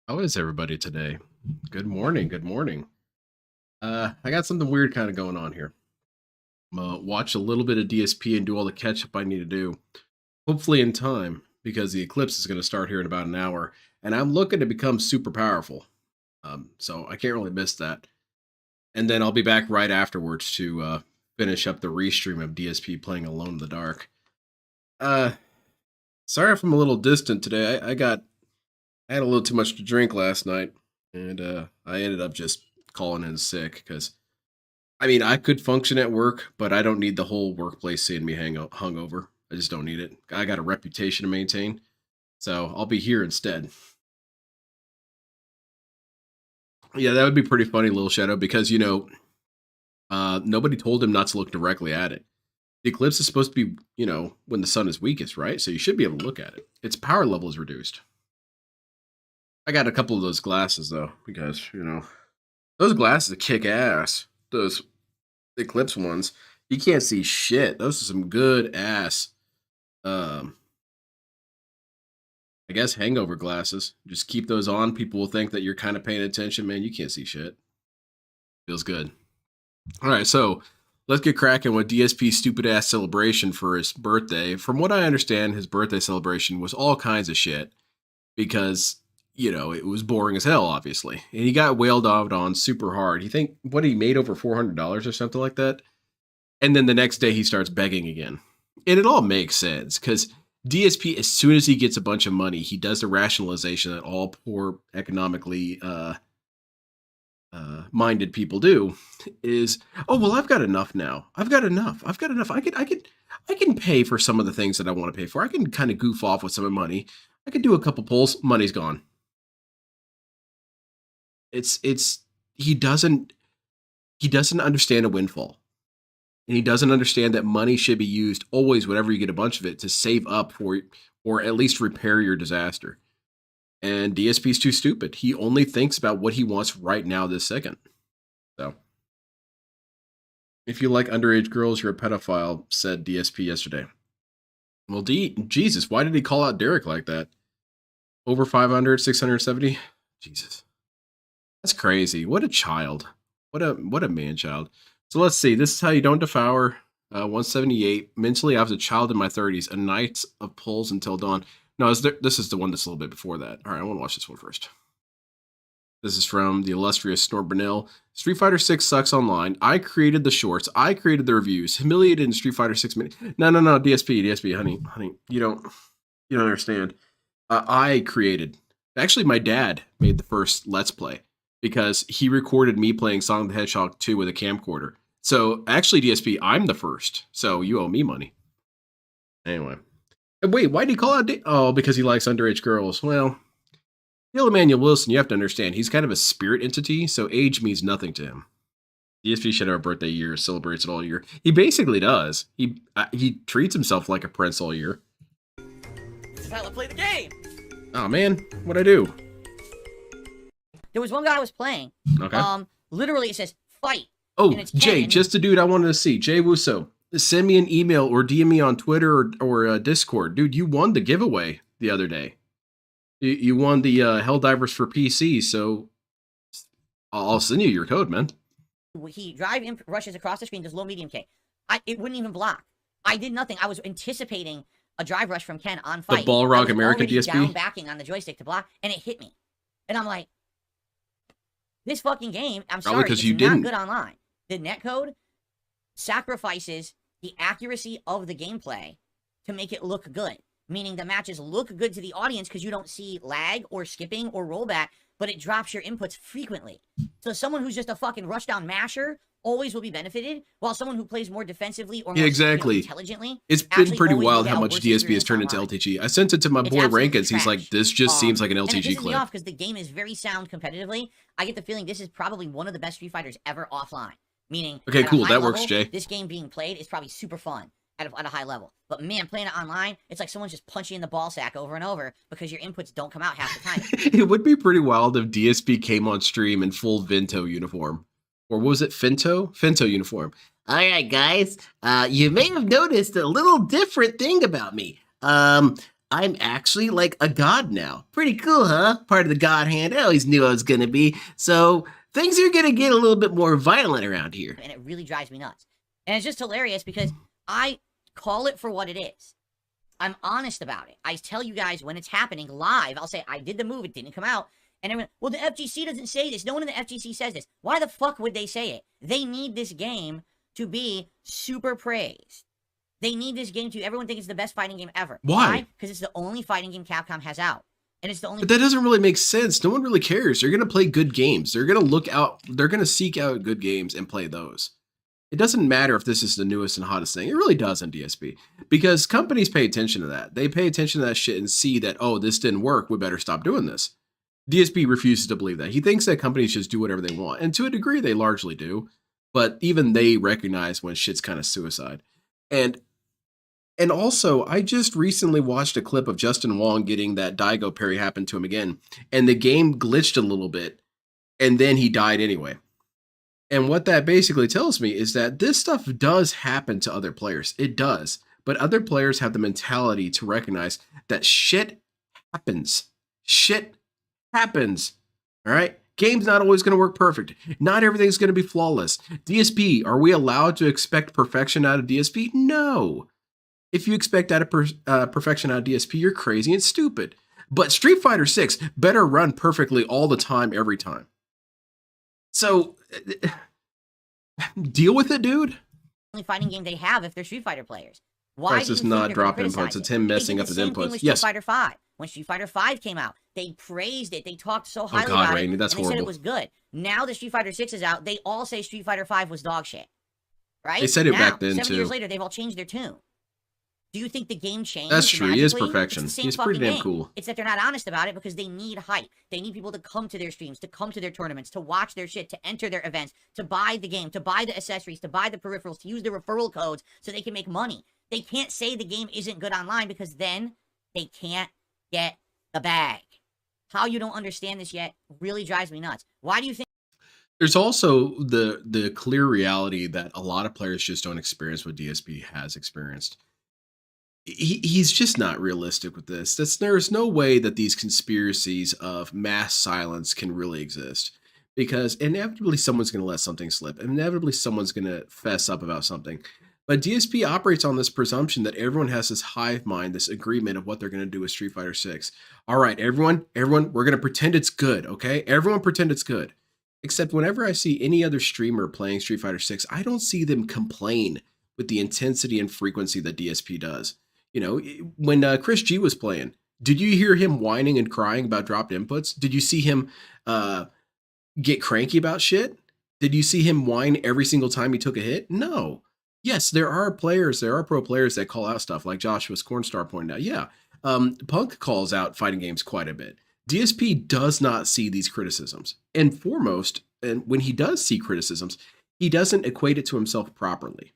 How is everybody today? Good morning. Good morning. I got something weird kind of going on here. I'm gonna watch a little bit of DSP and do all the catch up I need to do, hopefully in time, because the eclipse is going to start here in about an hour, and I'm looking to become super powerful. So I can't really miss that. And then I'll be back right afterwards to finish up the restream of DSP playing Alone in the Dark. Uh, Sorry if I'm a little distant today. I had a little too much to drink last night, and I ended up just calling in sick because I mean I could function at work, but I don't need the whole workplace seeing me hungover. I just don't need it. I got a reputation to maintain, so I'll be here instead. Yeah, that would be pretty funny, little shadow, because nobody told him not to look directly at it. The eclipse is supposed to be, when the sun is weakest, right? So you should be able to look at it. Its power level is reduced. I got a couple of those glasses though, because those glasses kick ass. Those Eclipse ones, you can't see shit. Those are some good ass. Um, I guess hangover glasses. Just keep those on. People will think that you're kind of paying attention. Man, you can't see shit. Feels good. All right, so let's get cracking with DSP's stupid ass celebration for his birthday. From what I understand, his birthday celebration was all kinds of shit because it was boring as hell, obviously. And he got wailed out on super hard. You think what he made over $400 or something like that? And then the next day he starts begging again. And it all makes sense because DSP, as soon as he gets a bunch of money, he does the rationalization that all poor economically minded people do is, oh, well, I've got enough now. I've got enough. I can pay for some of the things that I want to pay for. I can kind of goof off with some of the money. I could do a couple pulls. Money's gone. It's he doesn't understand a windfall, and he doesn't understand that money should be used always whenever you get a bunch of it to save up for or at least repair your disaster. And DSP's too stupid. He only thinks about what he wants right now this second. So if you like underage girls, you're a pedophile, said DSP yesterday. Well, Jesus, why did he call out Derek like that? Over 500, 670? Jesus. That's crazy. What a child. What a man child. So let's see. This is how you don't devour. 178. Mentally, I was a child in my 30s. A night of pulls until dawn. No, this is the one that's a little bit before that. All right, I want to watch this one first. This is from the illustrious Snort Burnell. Street Fighter 6 sucks online. I created the shorts. I created the reviews. Humiliated in Street Fighter 6 minutes. No, DSP, honey. You don't understand. I created. Actually, my dad made the first Let's Play because he recorded me playing Sonic the Hedgehog 2 with a camcorder. So actually, DSP, I'm the first. So you owe me money. Anyway. Wait, why did he call out? Oh, because he likes underage girls. Well, Neil Emmanuel Wilson, you have to understand, he's kind of a spirit entity, so age means nothing to him. DSP should have a birthday year, celebrates it all year. He basically does. He treats himself like a prince all year. This is how I play the game. Oh man, what'd I do? There was one guy I was playing. Okay. Literally it says fight. Oh, Jay, just the dude I wanted to see. Jay Wusso. Send me an email or DM me on Twitter or Discord. Dude, you won the giveaway the other day. You won the Helldivers for PC, so I'll send you your code, man. He rushes across the screen, does low medium K. It wouldn't even block. I did nothing. I was anticipating a drive rush from Ken on fight. The Balrog American DSP? Down backing on the joystick to block, and it hit me. And I'm like, this fucking game, I'm sorry, it's not good online. The netcode sacrifices the accuracy of the gameplay to make it look good. Meaning the matches look good to the audience because you don't see lag or skipping or rollback, but it drops your inputs frequently. So someone who's just a fucking rushdown masher always will be benefited, while someone who plays more defensively or more intelligently. It's been pretty wild how much DSP has turned into LTG. I sent it to my boy Rankins. He's like, this just seems like an LTG and it pisses clip. Me off because the game is very sound competitively. I get the feeling this is probably one of the best Street Fighters ever offline. Meaning, okay, cool, that works, level, Jay. This game being played is probably super fun at a high level. But man, playing it online, it's like someone's just punching in the ball sack over and over because your inputs don't come out half the time. It would be pretty wild if DSP came on stream in full Vento uniform. Or was it Finto? Finto uniform. All right, guys. You may have noticed a little different thing about me. I'm actually like a god now. Pretty cool, huh? Part of the god hand. I always knew I was going to be. So things are going to get a little bit more violent around here. And it really drives me nuts. And it's just hilarious because I call it for what it is. I'm honest about it. I tell you guys when it's happening live. I'll say, I did the move. It didn't come out. And everyone, well, the FGC doesn't say this. No one in the FGC says this. Why the fuck would they say it? They need this game to be super praised. They need this game to, everyone thinks it's the best fighting game ever. Why? Because it's the only fighting game Capcom has out. And it's the only. But that doesn't really make sense. No one really cares. They're going to play good games. They're going to look out. They're going to seek out good games and play those. It doesn't matter if this is the newest and hottest thing. It really doesn't, DSP. Because companies pay attention to that. They pay attention to that shit and see that, oh, this didn't work. We better stop doing this. DSP refuses to believe that. He thinks that companies just do whatever they want. And to a degree, they largely do. But even they recognize when shit's kind of suicide. And also, I just recently watched a clip of Justin Wong getting that Daigo parry happen to him again. And the game glitched a little bit. And then he died anyway. And what that basically tells me is that this stuff does happen to other players. It does. But other players have the mentality to recognize that shit happens. Shit happens. All right? Game's not always going to work perfect. Not everything's going to be flawless. DSP, are we allowed to expect perfection out of DSP? No. If you expect perfection out of DSP, you're crazy and stupid. But Street Fighter 6 better run perfectly all the time, every time. So, deal with it, dude. Only fighting game they have if they're Street Fighter players. Why Price does not drop inputs. It's him messing up his inputs. With Street Fighter 5. When Street Fighter 5 came out, they praised it. They talked so highly about Rainy, it. That's and they horrible. said it was good. Now that Street Fighter 6 is out, they all say Street Fighter 5 was dog shit. Right? They said it now, back then, 7 too. years later, they've all changed their tune. Do you think the game changed? That's true. He is perfection. It's the same He's pretty damn game. cool. It's that they're not honest about it because they need hype. They need people to come to their streams, to come to their tournaments, to watch their shit, to enter their events, to buy the game, to buy the accessories, to buy the peripherals, to use the referral codes so they can make money. They can't say the game isn't good online because then they can't get the bag. How you don't understand this yet really drives me nuts. Why do you think? There's also the clear reality that a lot of players just don't experience what DSP has experienced. He's just not realistic with this. There's no way that these conspiracies of mass silence can really exist, because inevitably someone's going to let something slip. Inevitably someone's going to fess up about something. But DSP operates on this presumption that everyone has this hive mind, this agreement of what they're going to do with Street Fighter 6. All right, everyone, we're going to pretend it's good, okay? Everyone pretend it's good. Except whenever I see any other streamer playing Street Fighter 6, I don't see them complain with the intensity and frequency that DSP does. You know, when Chris G was playing, did you hear him whining and crying about dropped inputs? Did you see him get cranky about shit? Did you see him whine every single time he took a hit? No. Yes, there are pro players that call out stuff, like Joshua's Cornstar pointed out. Yeah, Punk calls out fighting games quite a bit. DSP does not see these criticisms. And foremost, and when he does see criticisms, he doesn't equate it to himself properly.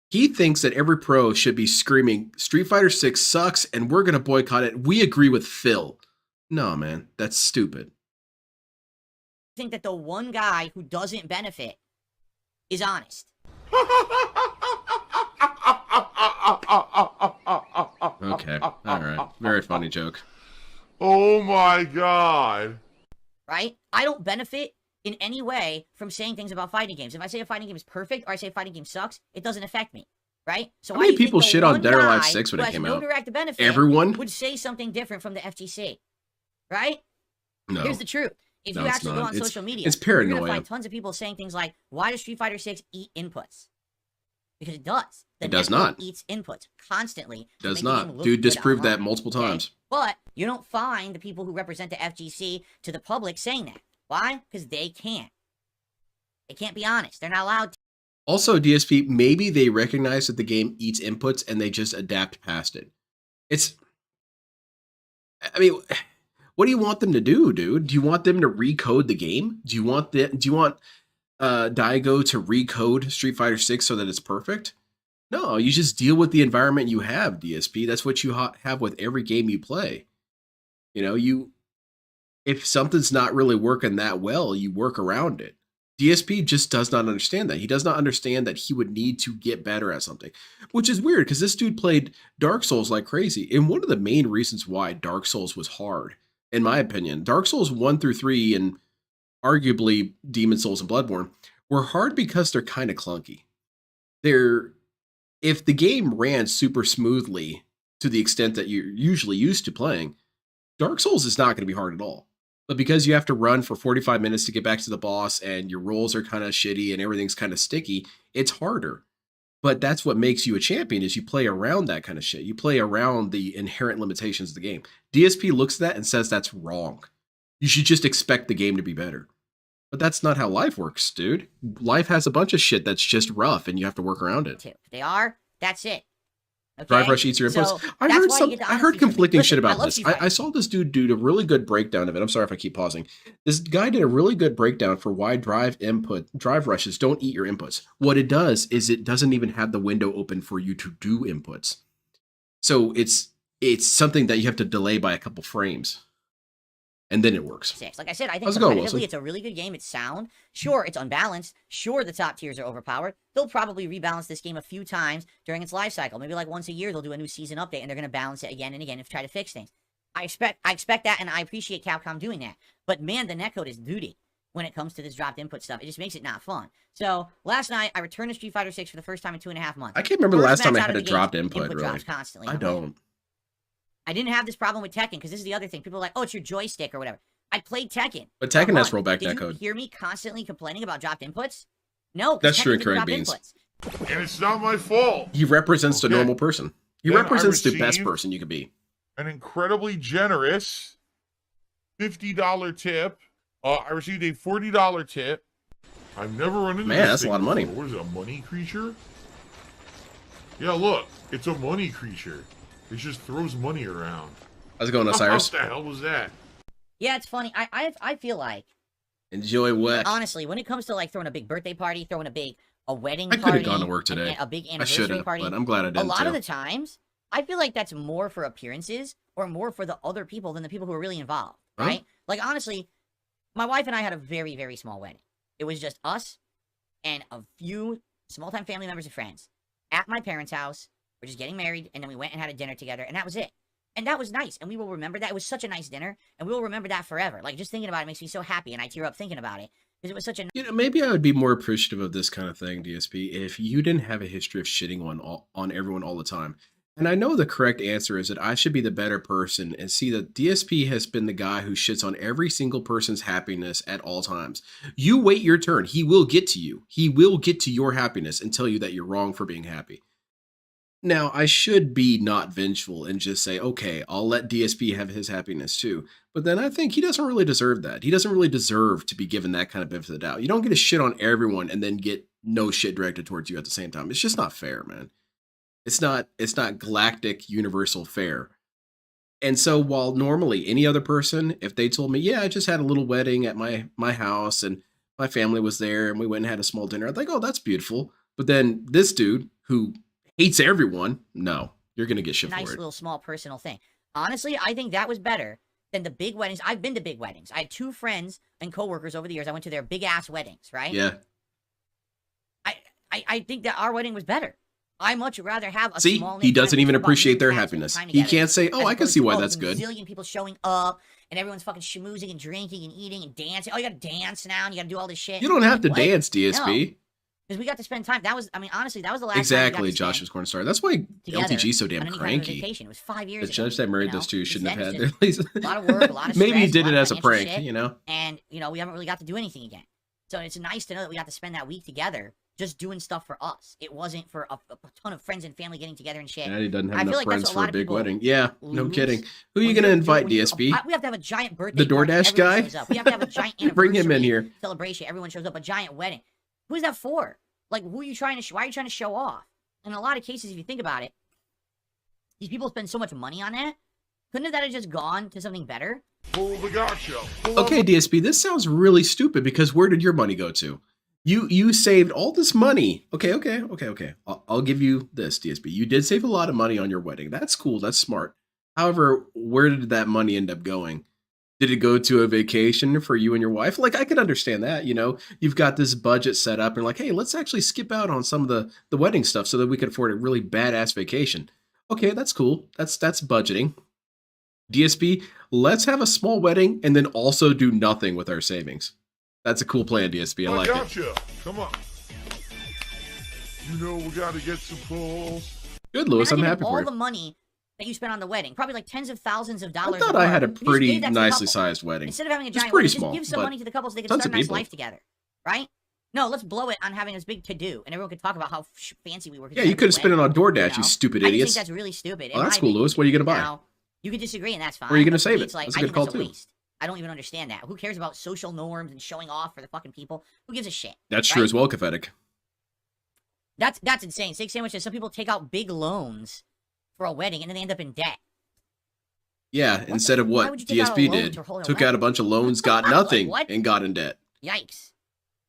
He thinks that every pro should be screaming, Street Fighter 6 sucks and we're going to boycott it. We agree with Phil. No, man, that's stupid. I think that the one guy who doesn't benefit is honest. Okay, all right. Very funny joke. Oh my God. Right? I don't benefit in any way from saying things about fighting games. If I say a fighting game is perfect or I say a fighting game sucks, it doesn't affect me. Right? So how many people shit on Dead or Alive 6 when it came out? Direct benefit Everyone would say something different from the FGC. Right? No. Here's the truth. If you actually go on social media, it's paranoia. You're going to find tons of people saying things like, why does Street Fighter 6 eat inputs? Because it does. It does not. Eats inputs constantly. Does not. Dude disproved that multiple times. But you don't find the people who represent the FGC to the public saying that. Why? Because they can't. They can't be honest. They're not allowed to. Also, DSP, maybe they recognize that the game eats inputs and they just adapt past it. I mean, what do you want them to do, dude? Do you want them to recode the game? Do you want Daigo to recode Street Fighter 6 so that it's perfect? No, you just deal with the environment you have, DSP. That's what you have with every game you play. You know, if something's not really working that well, you work around it. DSP just does not understand that. He does not understand that he would need to get better at something, which is weird because this dude played Dark Souls like crazy. And one of the main reasons why Dark Souls was hard, in my opinion, Dark Souls 1 through 3 and arguably Demon Souls and Bloodborne were hard because they're kind of clunky. If the game ran super smoothly to the extent that you're usually used to playing, Dark Souls is not going to be hard at all. But because you have to run for 45 minutes to get back to the boss and your rolls are kind of shitty and everything's kind of sticky, it's harder. But that's what makes you a champion is you play around that kind of shit. You play around the inherent limitations of the game. DSP looks at that and says that's wrong. You should just expect the game to be better. But that's not how life works, dude. Life has a bunch of shit that's just rough and you have to work around it. If they are, that's it. Okay? Drive Rush eats your inputs. So I heard conflicting shit about this. I saw this dude do a really good breakdown of it. I'm sorry if I keep pausing. This guy did a really good breakdown for why Drive Rushes don't eat your inputs. What it does is it doesn't even have the window open for you to do inputs. So it's something that you have to delay by a couple frames. And then it works. Like I said, I think competitively it's a really good game. It's sound. Sure, it's unbalanced. Sure, the top tiers are overpowered. They'll probably rebalance this game a few times during its life cycle. Maybe like once a year they'll do a new season update and they're going to balance it again and again and try to fix things. I expect that, and I appreciate Capcom doing that. But man, the netcode is duty when it comes to this dropped input stuff. It just makes it not fun. So last night I returned to Street Fighter 6 for the first time in 2.5 months. I can't remember the last time I had a dropped input really. Drops constantly. I don't. I didn't have this problem with Tekken because this is the other thing. People are like, oh, it's your joystick or whatever. I played Tekken. But Tekken has rollback netcode. Did you hear me constantly complaining about dropped inputs? No. That's true in Current Beans. And it's not my fault. He represents the normal person. He represents the best person you could be. An incredibly generous $50 tip. I received a $40 tip. I've never run into this. Man, that's a lot of money. Before. What is it, a money creature? Yeah, look. It's a money creature. It just throws money around. How's it going, Osiris? What the hell was that? Yeah, it's funny. I feel like... Enjoy what? Honestly, when it comes to like throwing a big birthday party, throwing a wedding party... I could have gone to work today. A big anniversary party. But I'm glad I didn't. A lot of the times, I feel like that's more for appearances or more for the other people than the people who are really involved, right? Like, honestly, my wife and I had a very, very small wedding. It was just us and a few small-time family members and friends at my parents' house. We're just getting married, and then we went and had a dinner together, and that was it. And that was nice, and we will remember that. It was such a nice dinner, and we will remember that forever. Like, just thinking about it makes me so happy, and I tear up thinking about it, because it was such a... You know, maybe I would be more appreciative of this kind of thing, DSP, if you didn't have a history of shitting on everyone all the time. And I know the correct answer is that I should be the better person and see that DSP has been the guy who shits on every single person's happiness at all times. You wait your turn. He will get to you. He will get to your happiness and tell you that you're wrong for being happy. Now, I should be not vengeful and just say, okay, I'll let DSP have his happiness too. But then I think he doesn't really deserve that. He doesn't really deserve to be given that kind of benefit of the doubt. You don't get to shit on everyone and then get no shit directed towards you at the same time. It's just not fair, man. It's not galactic universal fair. And so while normally any other person, if they told me, yeah, I just had a little wedding at my house and my family was there and we went and had a small dinner, I'd think, oh, that's beautiful. But then this dude who hates everyone, no, you're going to get shit for it. Nice little small personal thing. Honestly, I think that was better than the big weddings. I've been to big weddings. I had 2 friends and coworkers over the years. I went to their big ass weddings, right? Yeah. I think that our wedding was better. I much rather have a small... See, he doesn't even appreciate their happiness. He can't say, oh, I can see why that's good. A zillion people showing up, and everyone's fucking schmoozing and drinking and eating and dancing. Oh, you gotta dance now, and you gotta do all this shit. You don't have to dance, DSP. Because we got to spend time. That was, I mean, honestly, that was the last Exactly, Josh's corner star. That's why LTG is so damn cranky. It was 5 years ago. The judge that married those two shouldn't have had their... A lot of work, a lot of stress. Maybe he did it as a prank, shit, you know? And, you know, we haven't really got to do anything again. So it's nice to know that we got to spend that week together just doing stuff for us. It wasn't for a ton of friends and family getting together and shit. Yeah, he doesn't have enough friends for a big wedding. Yeah, no kidding. Who are you going to invite, DSP? We have to have a giant birthday The DoorDash guy? We have to have a giant anniversary Bring him in here. Celebration. Everyone shows up. A giant wedding. Who's that for? Like, who are you trying to... Why are you trying to show off? In a lot of cases, if you think about it, these people spend so much money on that. Couldn't that have just gone to something better? Pull the gotcha. Okay, DSP, this sounds really stupid because where did your money go to? You saved all this money. Okay. I'll give you this, DSP. You did save a lot of money on your wedding. That's cool. That's smart. However, where did that money end up going? Did it go to a vacation for you and your wife? Like, I could understand that, you know, you've got this budget set up and like, hey, let's actually skip out on some of the wedding stuff so that we can afford a really badass vacation. Okay, that's cool. That's budgeting. DSP, let's have a small wedding and then also do nothing with our savings. That's a cool plan, DSP. I like it. Come on. You know we got to get some calls. Good, Lewis. I'm happy for all you. the money that you spent on the wedding, probably like tens of thousands of dollars. I thought I had a pretty nicely sized wedding. Instead of having a giant pretty wedding, small, just give some money to the couple so they can start a nice life together, right? No, let's blow it on having this big to-do, and everyone could talk about how fancy we were. Yeah, you could have spent it on DoorDash, you stupid idiots. I think that's really stupid. Well, that's cool, Lewis. What are you going to buy? Now, you could disagree, and that's fine. Or are you going to save it? Like, That's a good call, too. I don't even understand that. Who cares about social norms and showing off for the fucking people? Who gives a shit? That's true as well, Pathetic. That's insane. Steak sandwiches. Some people take out big loans for a wedding, and then they end up in debt. Yeah, instead of what DSP did. Took out a bunch of loans, got nothing, and got in debt. Yikes.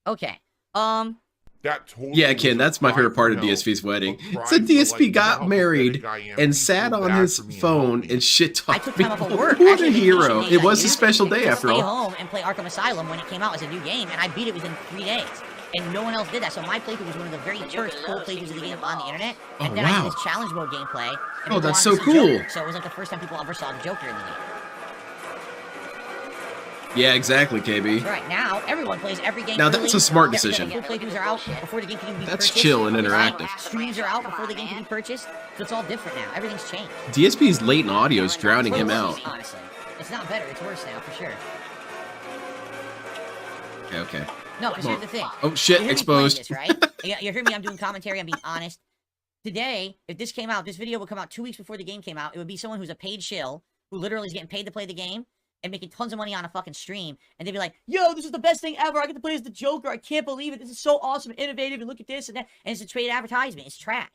Okay. Yeah, Ken, that's my favorite part of DSP's wedding. So DSP got married and sat on his phone and shit talked people. What a hero. It was a special day after all. Stay home and play Arkham Asylum when it came out as a new game, and I beat it within 3 days. And no one else did that, so my playthrough was one of the very first full playthroughs of the game on the internet. And then I did this challenge mode gameplay. Oh, that's so cool. So it was like the first time people ever saw the Joker in the game. Yeah, exactly, KB. Right, now everyone plays every game. Now that's a smart decision. Full playthroughs are out before the game can be purchased. That's chill and interactive. Streams are out before the game can be purchased, so it's all different now. Everything's changed. DSP's latent audio is drowning him out. Honestly, it's not better. It's worse now, for sure. Okay. No, because here's the thing. Oh shit! Exposed. This, right? You hear me? I'm doing commentary. I'm being honest. Today, if this came out, this video would come out 2 weeks before the game came out. It would be someone who's a paid shill who literally is getting paid to play the game and making tons of money on a fucking stream, and they'd be like, "Yo, this is the best thing ever! I get to play as the Joker! I can't believe it! This is so awesome, and innovative, and look at this and that." And it's a trade advertisement. It's trash.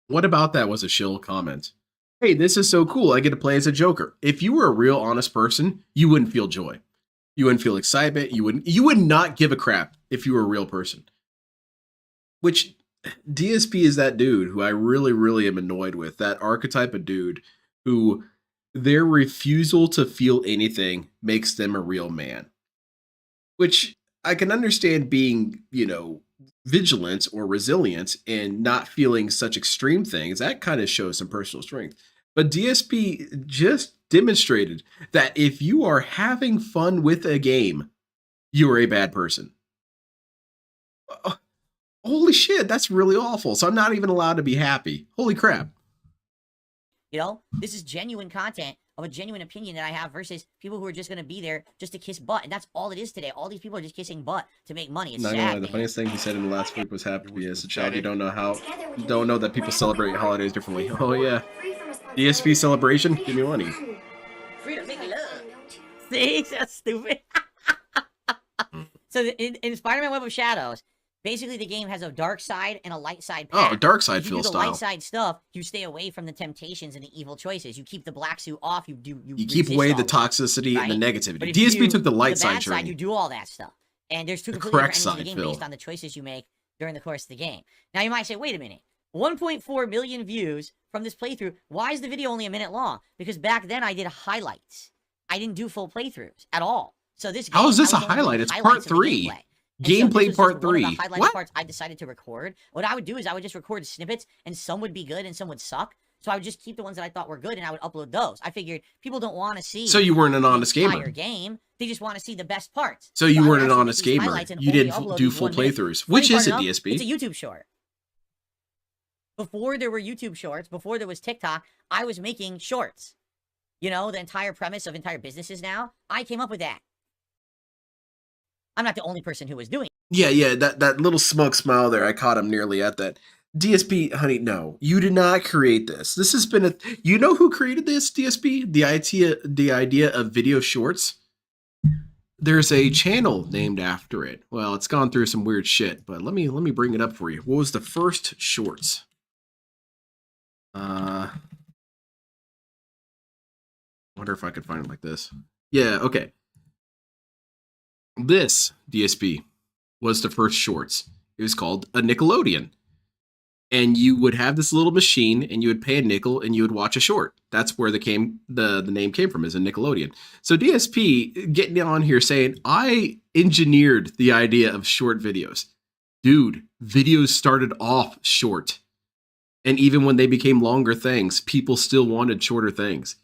What about that was a shill comment? Hey, this is so cool! I get to play as a Joker. If you were a real honest person, you wouldn't feel joy. You wouldn't feel excitement. You would not give a crap if you were a real person. Which DSP is that dude who I really, really am annoyed with. That archetype of dude who their refusal to feel anything makes them a real man. Which I can understand being, you know, vigilant or resilient and not feeling such extreme things. That kind of shows some personal strength. But DSP just demonstrated that if you are having fun with a game, you are a bad person. Holy shit, that's really awful. So I'm not even allowed to be happy. Holy crap. You know, this is genuine content of a genuine opinion that I have versus people who are just going to be there just to kiss butt. And that's all it is today. All these people are just kissing butt to make money. It's sad. The funniest thing he said in the last week was happy to be as a child. You don't know that people celebrate holidays differently. Oh yeah. DSP celebration? Give me money. Freedom, make me love. See? That's stupid. So in Spider-Man Web of Shadows, basically the game has a dark side and a light side path. Oh, dark side feel style. The light side stuff, you stay away from the temptations and the evil choices. You keep the black suit off. You keep away the toxicity and the negativity. DSP took the light side journey. You do all that stuff. And there's two completely different endings of the game based on the choices you make during the course of the game. Now you might say, wait a minute. 1.4 million views from this playthrough. Why is the video only a minute long? Because back then I did highlights. I didn't do full playthroughs at all. So this game, how is this a highlight? It's part 3. Gameplay part 3. What? Parts I decided to record. What I would do is I would just record snippets, and some would be good and some would suck. So I would just keep the ones that I thought were good, and I would upload those. I figured people don't want to see. So you weren't an honest gamer. Game. They just want to see the best parts. So you weren't an honest gamer. You didn't do full playthroughs. Which is a DSP? It's a YouTube short. Before there were YouTube shorts, before there was TikTok, I was making shorts. You know, the entire premise of entire businesses now, I came up with that. I'm not the only person who was doing it. Yeah, that little smug smile there, I caught him nearly at that. DSP, honey, no, you did not create this. This has been you know who created this, DSP? The idea of video shorts? There's a channel named after it. Well, it's gone through some weird shit, but let me bring it up for you. What was the first shorts? Wonder if I could find it like this. Yeah, okay. This DSP was the first shorts. It was called a Nickelodeon. and you would have this little machine, and you would pay a nickel, and you would watch a short. That's where the name came from, is a Nickelodeon. So DSP getting on here saying, I engineered the idea of short videos. Dude, videos started off short. And even when they became longer things, people still wanted shorter things.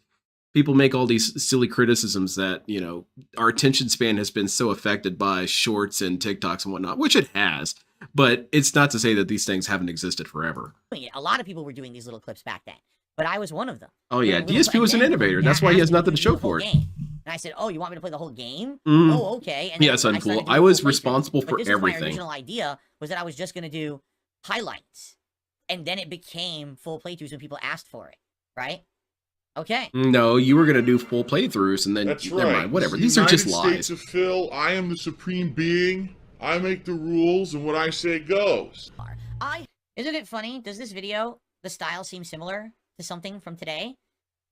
People make all these silly criticisms that, you know, our attention span has been so affected by shorts and TikToks and whatnot, which it has. But it's not to say that these things haven't existed forever. A lot of people were doing these little clips back then, but I was one of them. Oh, yeah. DSP was an innovator. That's why he has nothing to show for it. And I said, oh, you want me to play the whole game? Mm. Oh, okay. And yeah, it's uncool. I was responsible for everything. My original idea was that I was just going to do highlights. And then it became full playthroughs when people asked for it, right? Okay. No, you were going to do full playthroughs, and then, That's never right. mind, whatever. The These are just United lies. States of Phil, I am the supreme being. I make the rules, and what I say goes. Isn't it funny? Does this video, the style seem similar to something from today?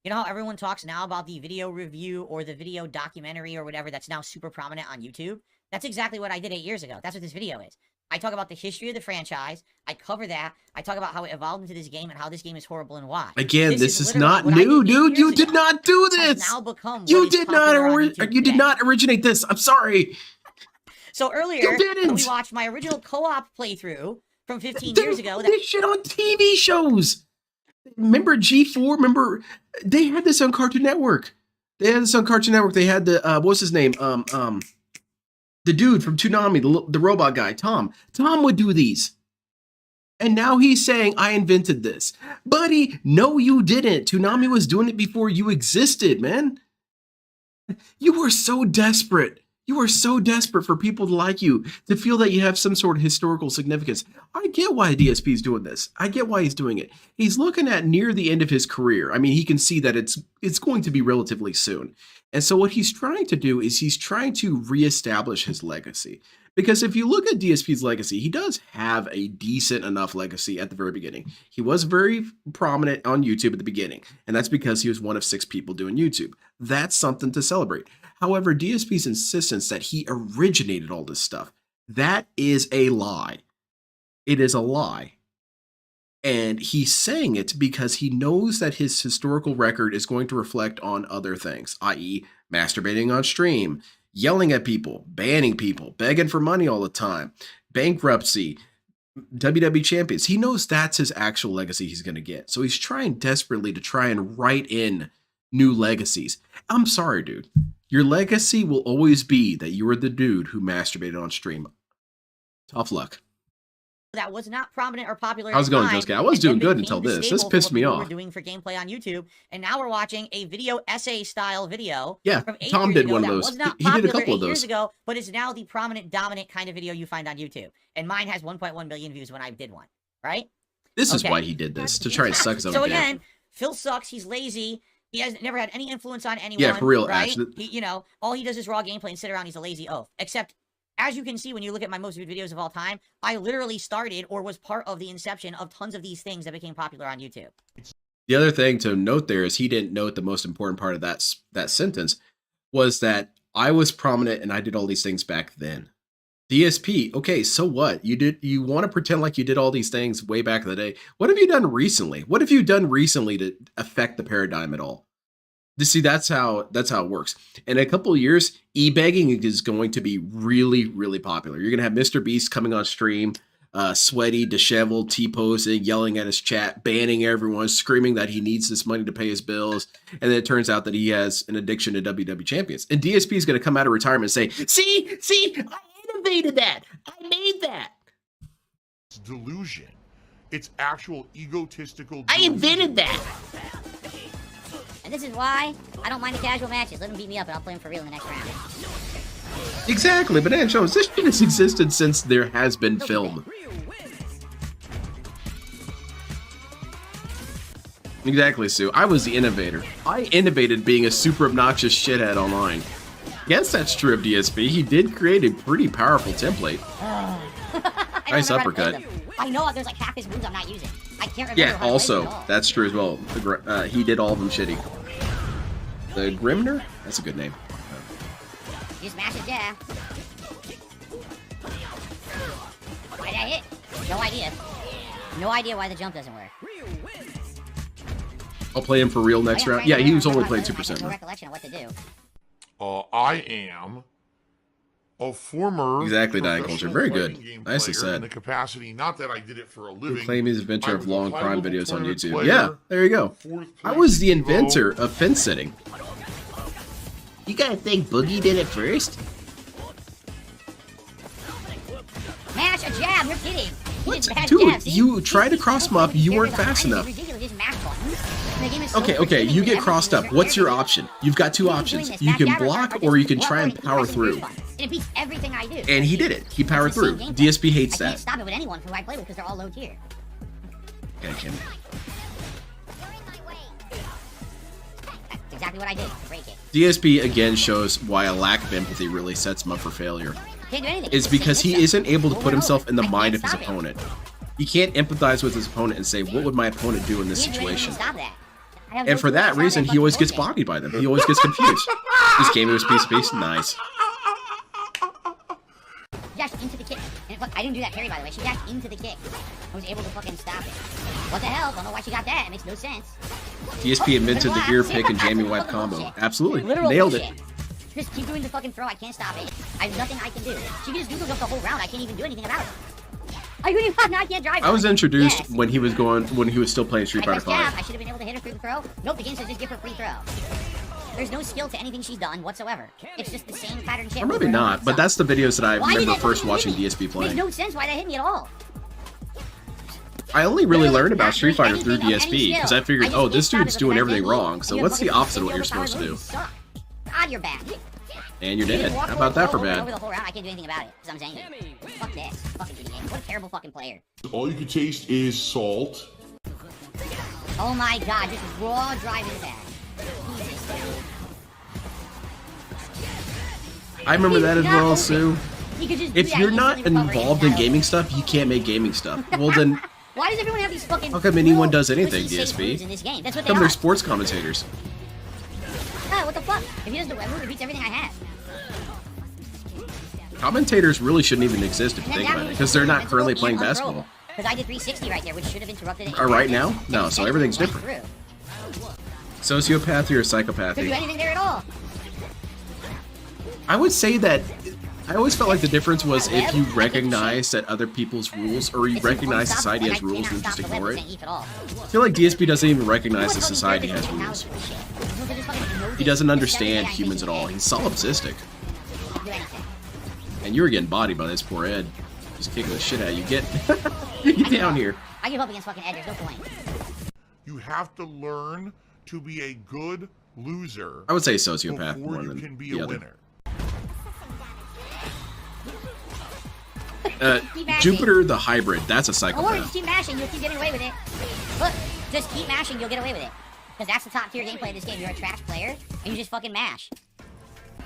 You know how everyone talks now about the video review or the video documentary or whatever that's now super prominent on YouTube? That's exactly what I did 8 years ago. That's what this video is. I talk about the history of the franchise. I cover that. I talk about how it evolved into this game and how this game is horrible and why. Again, this is not new, dude. You did not do this. You did not originate this. I'm sorry. So earlier, we watched my original co-op playthrough from 15 years ago. This shit on TV shows. Remember G4? Remember they had this on Cartoon Network. They had the what's his name? The dude from Toonami, the robot guy, Tom. Tom would do these. And now he's saying, I invented this. Buddy, no, you didn't. Toonami was doing it before you existed, man. You were so desperate. You are so desperate for people to like you, to feel that you have some sort of historical significance. I get why DSP is doing this. I get why he's doing it. He's looking at near the end of his career. I mean, he can see that it's going to be relatively soon. And so what he's trying to do is he's trying to reestablish his legacy. Because if you look at DSP's legacy, he does have a decent enough legacy at the very beginning. He was very prominent on YouTube at the beginning, and that's because he was one of 6 people doing YouTube. That's something to celebrate. However, DSP's insistence that he originated all this stuff, that is a lie. It is a lie. And he's saying it because he knows that his historical record is going to reflect on other things, i.e. masturbating on stream, yelling at people, banning people, begging for money all the time, bankruptcy, WWE champions. He knows that's his actual legacy he's going to get. So he's trying desperately to try and write in new legacies. I'm sorry, dude. Your legacy will always be that you were the dude who masturbated on stream. Tough luck. That was not prominent or popular. How's it going, Josuke? I was doing good until this. This pissed me off. We're doing for gameplay on YouTube, and now we're watching a video essay style video. Yeah, from 8 Tom years did ago one of that those. Was not he did a couple 8 of those years ago, but it's now the prominent, dominant kind of video you find on YouTube. And mine has 1.1 million views when I did one. Right? This is why he did this, to try and suck his own So dick. again, Phil sucks. He's lazy. He has never had any influence on anyone. Yeah, for real. Right? Actually, He, all he does is raw gameplay and sit around. He's a lazy oaf. Except, as you can see when you look at my most viewed videos of all time, I literally started or was part of the inception of tons of these things that became popular on YouTube. The other thing to note there is he didn't note the most important part of that sentence was that I was prominent and I did all these things back then. DSP, okay, so what? You want to pretend like you did all these things way back in the day. What have you done recently? What have you done recently to affect the paradigm at all? See, that's how it works. In a couple of years, e-begging is going to be really, really popular. You're going to have Mr. Beast coming on stream, sweaty, disheveled, T-posing, yelling at his chat, banning everyone, screaming that he needs this money to pay his bills. And then it turns out that he has an addiction to WWE champions. And DSP is going to come out of retirement and say, see, I innovated that. I made that. It's delusion. It's actual egotistical delusion. I invented that. And this is why I don't mind the casual matches. Let them beat me up and I'll play them for real in the next round. Exactly, Banana Jones, this shit has existed since there has been film. Exactly, Sue. I was the innovator. I innovated being a super obnoxious shithead online. Yes, that's true of DSP. He did create a pretty powerful template. Nice uppercut. I know there's like half his moves I'm not using. I can't remember. Yeah, also, that's true as well. He did all of them shitty. The Grimner? That's a good name. Just mash it down. Why'd I hit? No idea. No idea why the jump doesn't work. I'll play him for real next round. Yeah, he was only playing 2%. No recollection of what to do. I am a former exactly Dying Culture. Very good. Nicely said. In the capacity, not that I did it for a living. You claim his inventor of long crime videos on YouTube. Yeah, there you go. I was the inventor of fence sitting. You gotta think Boogie did it first? Mash a jab, you're kidding. What? Dude, you tried to cross him up, you weren't fast enough. Okay, you get crossed up. What's your option? You've got two options. You can block or you can try and power through. It beats everything I do. And he did it. He powered through. DSP hates that. I can't stop it with anyone who I play with because they're all low tier. Yeah, Kim. That's exactly what I did to break it. DSP again shows why a lack of empathy really sets him up for failure. Can't do anything. It's because he isn't able to put himself in the mind of his opponent. He can't empathize with his opponent and say, what would my opponent do in this situation? And for that reason, he always gets bodied by them. He always gets confused. This game was piece of piece. Nice. Dashed into the kick. And look, I didn't do that parry, by the way. She dashed into the kick. I was able to fucking stop it. What the hell? Don't know why she got that. It makes no sense. DSP invented the ear pick and jamming wipe combo. Absolutely. Nailed it. Just keep doing the fucking throw. I can't stop it. I have nothing I can do. She can just doodle jump the whole round. I can't even do anything about it. I can't drive. I was introduced when he was still playing Street Fighter 5. I should have been able to hit her through the throw. Nope, the game says just give her free throw. There's no skill to anything she's done whatsoever. It's just the same pattern shit. Or maybe not, but that's the videos that I remember first watching DSP play. Makes no sense why that hit me at all. I only really learned about Street Fighter through DSP because I figured, oh, this dude's doing everything wrong. So what's the opposite of what you're supposed to do? God, you're bad. And you're dead. How about that for bad? Over the whole round, I can't do anything about it because I'm zany. Fuck this. Fucking video game. What a terrible fucking player. All you can taste is salt. Oh my god, just raw driving back. I remember that as well, Sue. If you're not involved in gaming stuff, you can't make gaming stuff. Well then, why does everyone have these fucking? How come anyone does anything, DSP? How come they're sports commentators? What the fuck? If he does the web move, it beats everything I have. Commentators really shouldn't even exist if you think about it, because they're not currently playing basketball. Because I did 360 right there, which should have interrupted it. Right now? No, so everything's different. Sociopathy or psychopathy? Could do anything there at all. I would say that I always felt like the difference was if you recognize that other people's rules, or you recognize society has rules and just ignore it. I feel like DSP doesn't even recognize that society has rules. He doesn't understand humans at all. He's solipsistic. And you were getting bodied by this poor Ed. Just kicking the shit out of you. Get down here. I give up against fucking Ed. There's no point. You have to learn to be a good loser. I would say sociopath more than can be the a other. winner. Jupiter the Hybrid, that's a Don't worry, psychopath. just keep mashing, you'll keep getting away with it. Look, just keep mashing, you'll get away with it. Because that's the top tier gameplay of this game. You're a trash player, and you just fucking mash.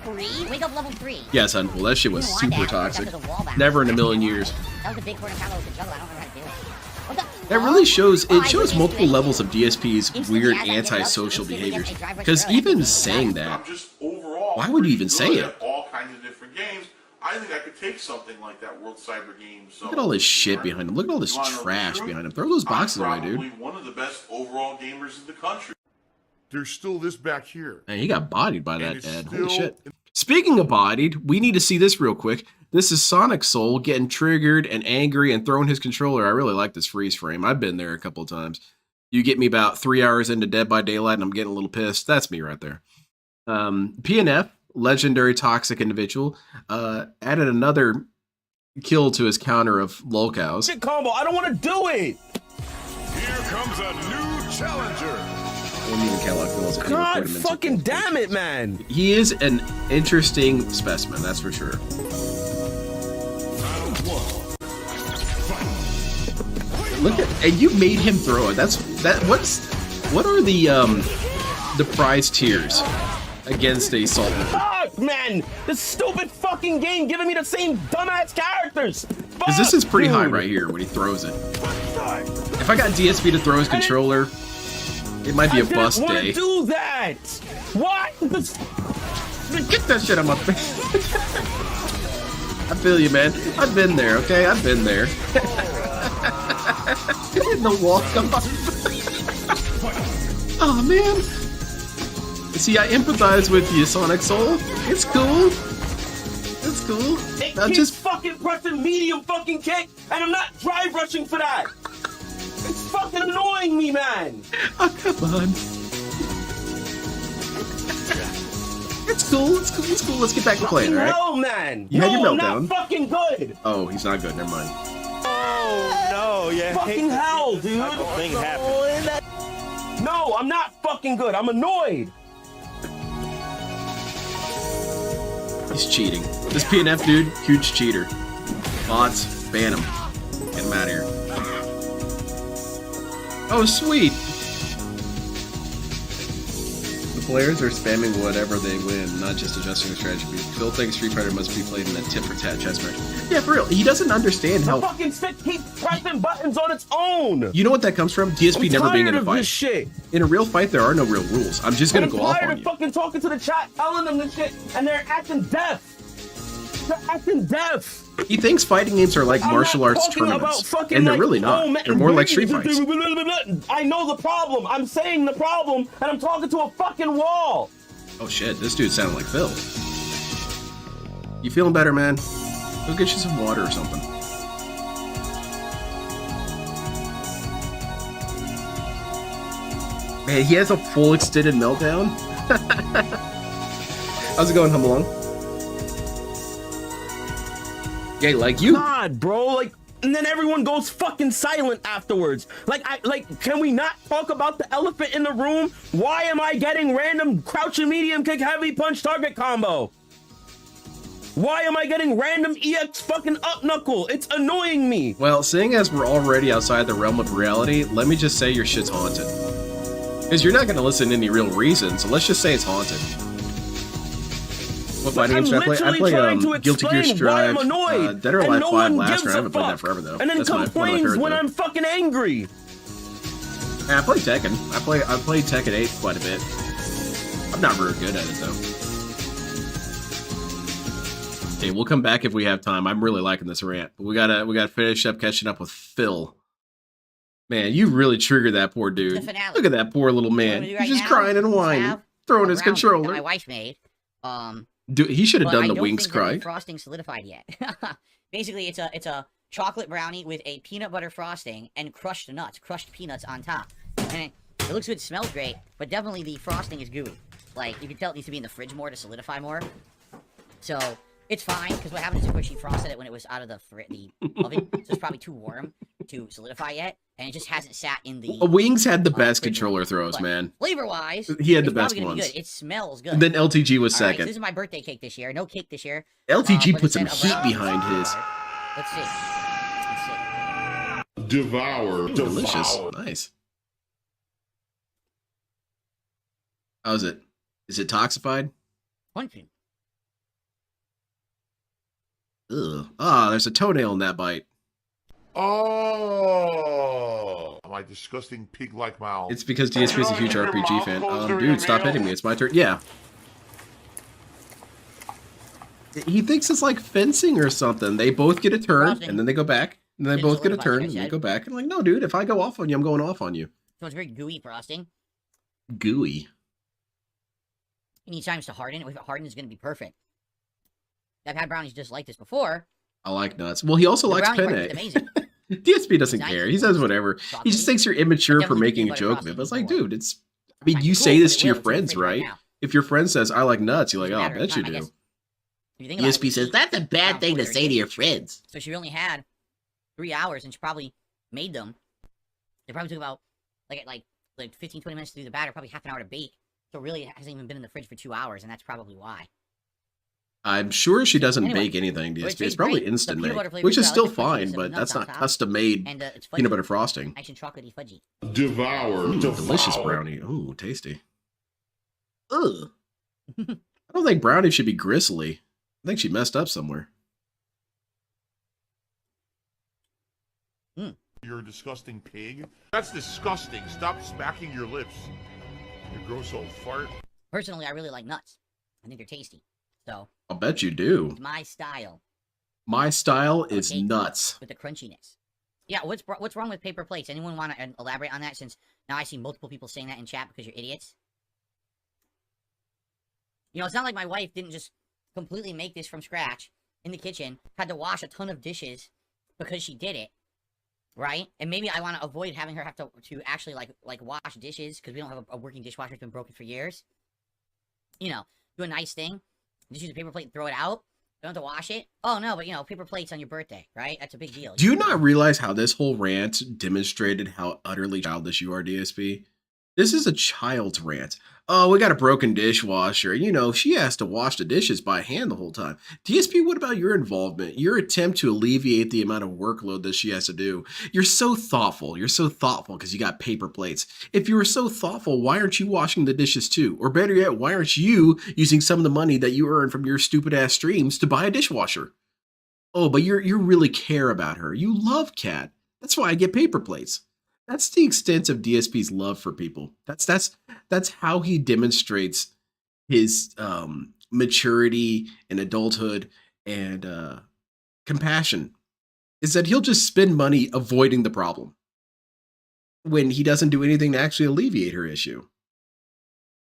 3? Wake up level 3. Yes, Unpool, that shit was super toxic. Never in a million years. That was a big corner combo with the juggle, I don't know how to do it. What the? That really shows, it shows multiple levels of DSP's weird antisocial behaviors. Because even saying that, why would you even say it? All kinds of different games. I think I could take something like that World Cyber Games. Look at all this shit behind him. Look at all this trash behind him. Throw those boxes away, dude. Probably one of the best overall gamers in the country. There's still this back here. Man, he got bodied by that Ed. Holy shit. Speaking of bodied, we need to see this real quick. This is Sonic Soul getting triggered and angry and throwing his controller. I really like this freeze frame. I've been there a couple of times. You get me about 3 hours into Dead by Daylight and I'm getting a little pissed. That's me right there. PNF, legendary toxic individual, added another kill to his counter of lolcows. Shit combo, I don't want to do it! Here comes a new challenger. God fucking damn it, man! He is an interesting specimen, that's for sure. Look at, and you made him throw it. What are the prize tiers against a Sultan? Fuck, man! This stupid fucking game giving me the same dumbass characters! Because this is pretty high right here when he throws it. If I got DSP to throw his controller, it might be a bust day. I didn't want to do that! What? Get that shit on my face. I feel you, man. I've been there, okay? I've been there. In the walk off. Oh man. See, I empathize with you, Sonic Soul. It's cool. It's cool. I'm just fucking pressing medium fucking kick, and I'm not drive rushing for that. It's fucking annoying me, man. Oh, come on. It's cool. It's cool. It's cool. Let's get back to playing, all right? No, man. You had your I'm meltdown. not fucking good. Oh, he's not good. Never mind. Oh no, yeah. Fucking hell, dude. Thing happened. No, I'm not fucking good. I'm annoyed. He's cheating. This PNF dude, huge cheater. Bots, ban him. Get him out of here. Oh, sweet. The players are spamming whatever they win, not just adjusting the strategy. Phil thinks Street Fighter must be played in a tit-for-tat chess match. Yeah, for real. He doesn't understand The how... fucking stick keeps pressing buttons on its own. You know what that comes from? DSP never being in a This fight. shit. In a real fight, there are no real rules. I'm just gonna go off I'm tired on of you. fucking talking to the chat, telling them this shit, and they're acting deaf. They're acting deaf. He thinks fighting games are like I'm martial not arts talking about tournaments, fucking, and they're like, really not. oh, man, They're more like street fights. I know the problem. I'm saying the problem, and I'm talking to a fucking wall. Oh shit, this dude sounded like Phil. You feeling better, man? Go get you some water or something. Man, he has a full extended meltdown? How's it going, Humble? Yeah, like you. God, bro, like, and then everyone goes fucking silent afterwards. Can we not talk about the elephant in the room? Why am I getting random crouching medium kick heavy punch target combo? Why am I getting random EX fucking up knuckle? It's annoying me. Well, seeing as we're already outside the realm of reality, let me just say your shit's haunted. Because you're not going to listen to any real reason, so let's just say it's haunted. What fighting games do I play? I play Guilty Gear Strive, Dead or Alive 5 last round. I haven't played that forever though. And then complains when I'm fucking angry. Yeah, I play Tekken. I played Tekken 8 quite a bit. I'm not very good at it though. Okay, we'll come back if we have time. I'm really liking this rant, but we gotta finish up catching up with Phil. Man, you really triggered that poor dude. Look at that poor little man. He's just crying and whining, throwing his controller. My wife made. Dude, he should have done the I Winx cry. The frosting solidified yet. Basically, it's a chocolate brownie with a peanut butter frosting and crushed nuts, crushed peanuts on top. And it looks good, smells great, but definitely the frosting is gooey. Like, you can tell it needs to be in the fridge more to solidify more. So, it's fine, because what happened is, of course, she frosted it when it was out of the oven, so it's probably too warm to solidify yet, and it just hasn't sat in the... Winx had the best controller throws, man. Flavor-wise, he had the best ones. Good. It smells good. And then LTG was second. Right, so this is my birthday cake this year. No cake this year. LTG put some heat behind his. Let's see. Devour. Delicious. Nice. How's it? Is it toxified? Punching. Ugh. Ah, there's a toenail in that bite. Oh, my disgusting pig-like mouth. It's because DSP is a huge RPG fan. Dude, stop hitting me. It's my turn. Yeah. He thinks it's like fencing or something. They both get a turn, and then they go back. And then they both get a turn, and they go back. And I'm like, no, dude, if I go off on you, I'm going off on you. So it's very gooey frosting. Gooey. You need times to harden. If it hardens, it's going to be perfect. I've had brownies just like this before. I like nuts. Well, he also likes penne. Amazing. DSP doesn't care. He says whatever. He just thinks you're immature for making a joke of it. But it's like, dude, it's... I mean, you say this to your friends, right? If your friend says, I like nuts, you're like, oh, I bet you do. DSP says, that's a bad thing to say to your friends. So she only had 3 hours, and she probably made them. It probably took about, like 15, 20 minutes to do the batter, probably half an hour to bake. So really, it hasn't even been in the fridge for 2 hours, and that's probably why. I'm sure she doesn't bake anything, DSP. It's probably instant make, which is still fine, but that's not custom-made peanut butter frosting. Nice and chocolatey fudgy. Devour. Delicious brownie. Ooh, tasty. Ugh. I don't think brownie should be gristly. I think she messed up somewhere. You're a disgusting pig. That's disgusting. Stop smacking your lips. You gross old fart. Personally, I really like nuts. I think they're tasty. So I'll bet you do. It's my style. My style is nuts. With the crunchiness. Yeah, what's wrong with paper plates? Anyone want to elaborate on that? Since now I see multiple people saying that in chat because you're idiots. You know, it's not like my wife didn't just completely make this from scratch in the kitchen. Had to wash a ton of dishes because she did it, right? And maybe I want to avoid having her have to actually like wash dishes because we don't have a working dishwasher. It's been broken for years. You know, do a nice thing. Just use a paper plate and throw it out. Don't have to wash it. Oh no, but you know, paper plates on your birthday, right? That's a big deal. Do you not realize how this whole rant demonstrated how utterly childish you are, DSP? This is a child's rant. Oh, we got a broken dishwasher. You know, she has to wash the dishes by hand the whole time. DSP, what about your involvement? Your attempt to alleviate the amount of workload that she has to do. You're so thoughtful. You're so thoughtful because you got paper plates. If you were so thoughtful, why aren't you washing the dishes too? Or better yet, why aren't you using some of the money that you earn from your stupid ass streams to buy a dishwasher? Oh, but you really care about her. You love Kat. That's why I get paper plates. That's the extent of DSP's love for people. That's how he demonstrates his maturity and adulthood and compassion. Is that he'll just spend money avoiding the problem when he doesn't do anything to actually alleviate her issue.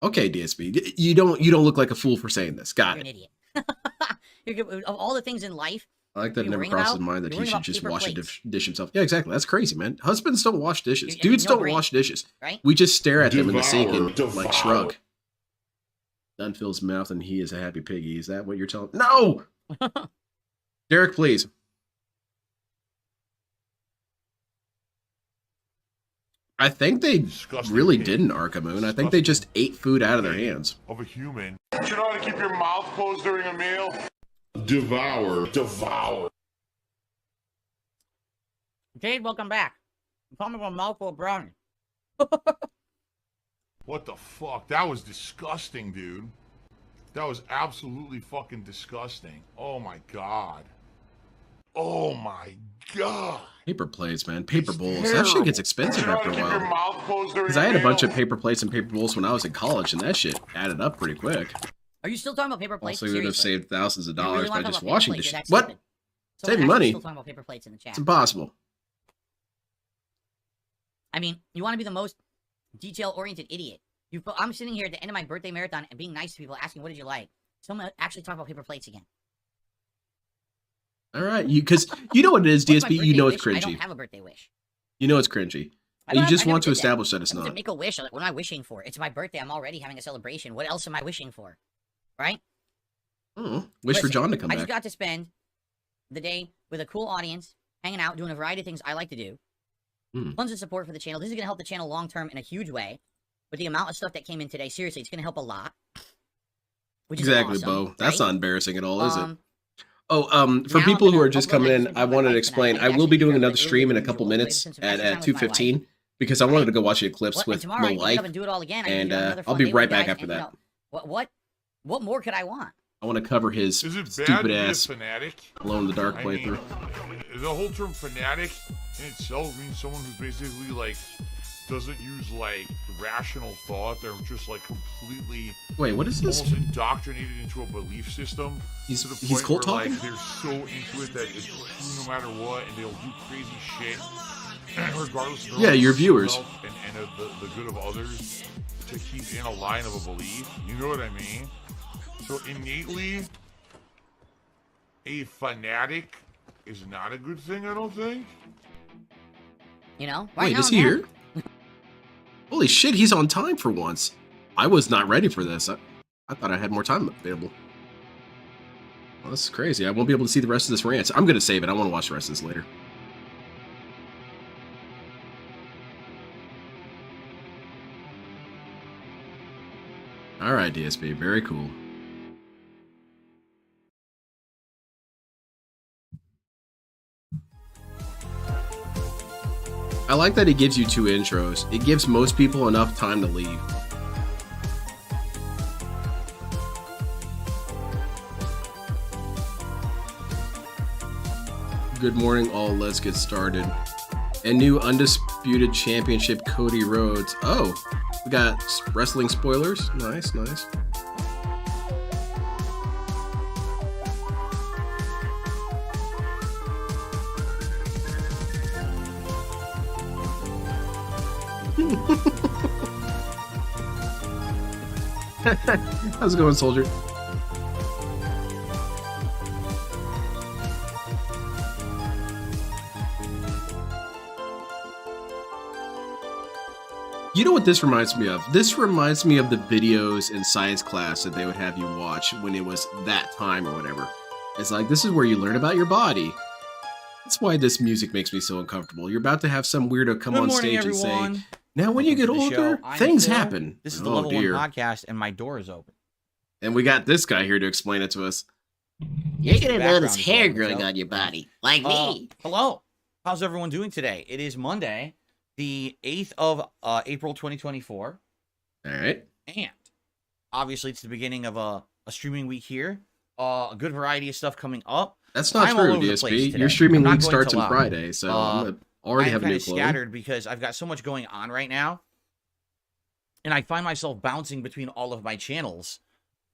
Okay, DSP, you don't look like a fool for saying this. Got You're it. an idiot. Of all the things in life. I like that it never crosses his mind that he should just wash a dish himself. Yeah, exactly. That's crazy, man. Husbands don't wash dishes. Dudes don't wash dishes. Right? We just stare at them in the sink and like shrug. None fills his mouth and he is a happy piggy. Is that what you're telling? No! Derek, please. I think they really didn't, Arcamoon. I think they just ate food out of their hands. Of a human. Do you know how to keep your mouth closed during a meal? Devour. Jade, welcome back. I'm talking about a mouthful of brownie. What the fuck? That was disgusting, dude. That was absolutely fucking disgusting. Oh my god. Oh my god. Paper plates, man. Paper bowls. That shit gets expensive after a while. Because I had a bunch of paper plates and paper bowls when I was in college, and that shit added up pretty quick. Are you still talking about paper plates? Also, we would have saved thousands of dollars by just paper washing plates? dishes. What? Saving money? Still talking about paper plates in the chat. It's impossible. I mean, you want to be the most detail-oriented idiot. I'm sitting here at the end of my birthday marathon and being nice to people, asking, what did you like? Someone actually talk about paper plates again. All right, because you know what it is, DSP. You know it's cringy. I don't have a birthday wish. You know it's cringy. You just want to establish that it's not. Make a wish. What am I wishing for? It's my birthday. I'm already having a celebration. What else am I wishing for? Right? Wish for John to come back. I just got to spend the day with a cool audience, hanging out, doing a variety of things I like to do. Tons of support for the channel. This is going to help the channel long term in a huge way. But the amount of stuff that came in today, seriously, it's going to help a lot. Which exactly, is awesome, Bo. That's right? not embarrassing at all, is it? For now people who I'm are just coming in, I wanted to explain. I will be doing another stream in a couple minutes at 2:15 because I wanted to go watch the Eclipse with my wife, and I'll be right back after that. What more could I want? I want to cover his stupid ass fanatic? Alone in the Dark I mean, playthrough. The whole term fanatic in itself means someone who basically like doesn't use like rational thought. They're just like completely what is this? Almost indoctrinated into a belief system. He's to the point cult where, talking? like, they're so into it that it's true no matter what, and they'll do crazy shit regardless of their own your viewers and of the good of others to keep in a line of a belief. You know what I mean? So innately, a fanatic is not a good thing, I don't think. You know? Wait, is he here? Holy shit, he's on time for once. I was not ready for this. I thought I had more time available. Well, this is crazy. I won't be able to see the rest of this rant. I'm going to save it. I want to watch the rest of this later. All right, DSP. Very cool. I like that he gives you 2 intros. It gives most people enough time to leave. Good morning, all. Let's get started. And new undisputed championship, Cody Rhodes. Oh, we got wrestling spoilers. Nice, nice. How's it going, soldier? You know what this reminds me of? This reminds me of the videos in science class that they would have you watch when it was that time or whatever. It's like, this is where you learn about your body. That's why this music makes me so uncomfortable. You're about to have some weirdo come on stage and say, now when you get older, things happen. This is the Level 1 podcast, and my door is open. And we got this guy here to explain it to us. You're gonna notice hair growing on your body, like me. Hello. How's everyone doing today? It is Monday, the 8th of April 2024. All right. And obviously it's the beginning of a streaming week here. A good variety of stuff coming up. That's not true, DSP. Your streaming week starts on Friday, so I'm already have a new clothes. Scattered because I've got so much going on right now. And I find myself bouncing between all of my channels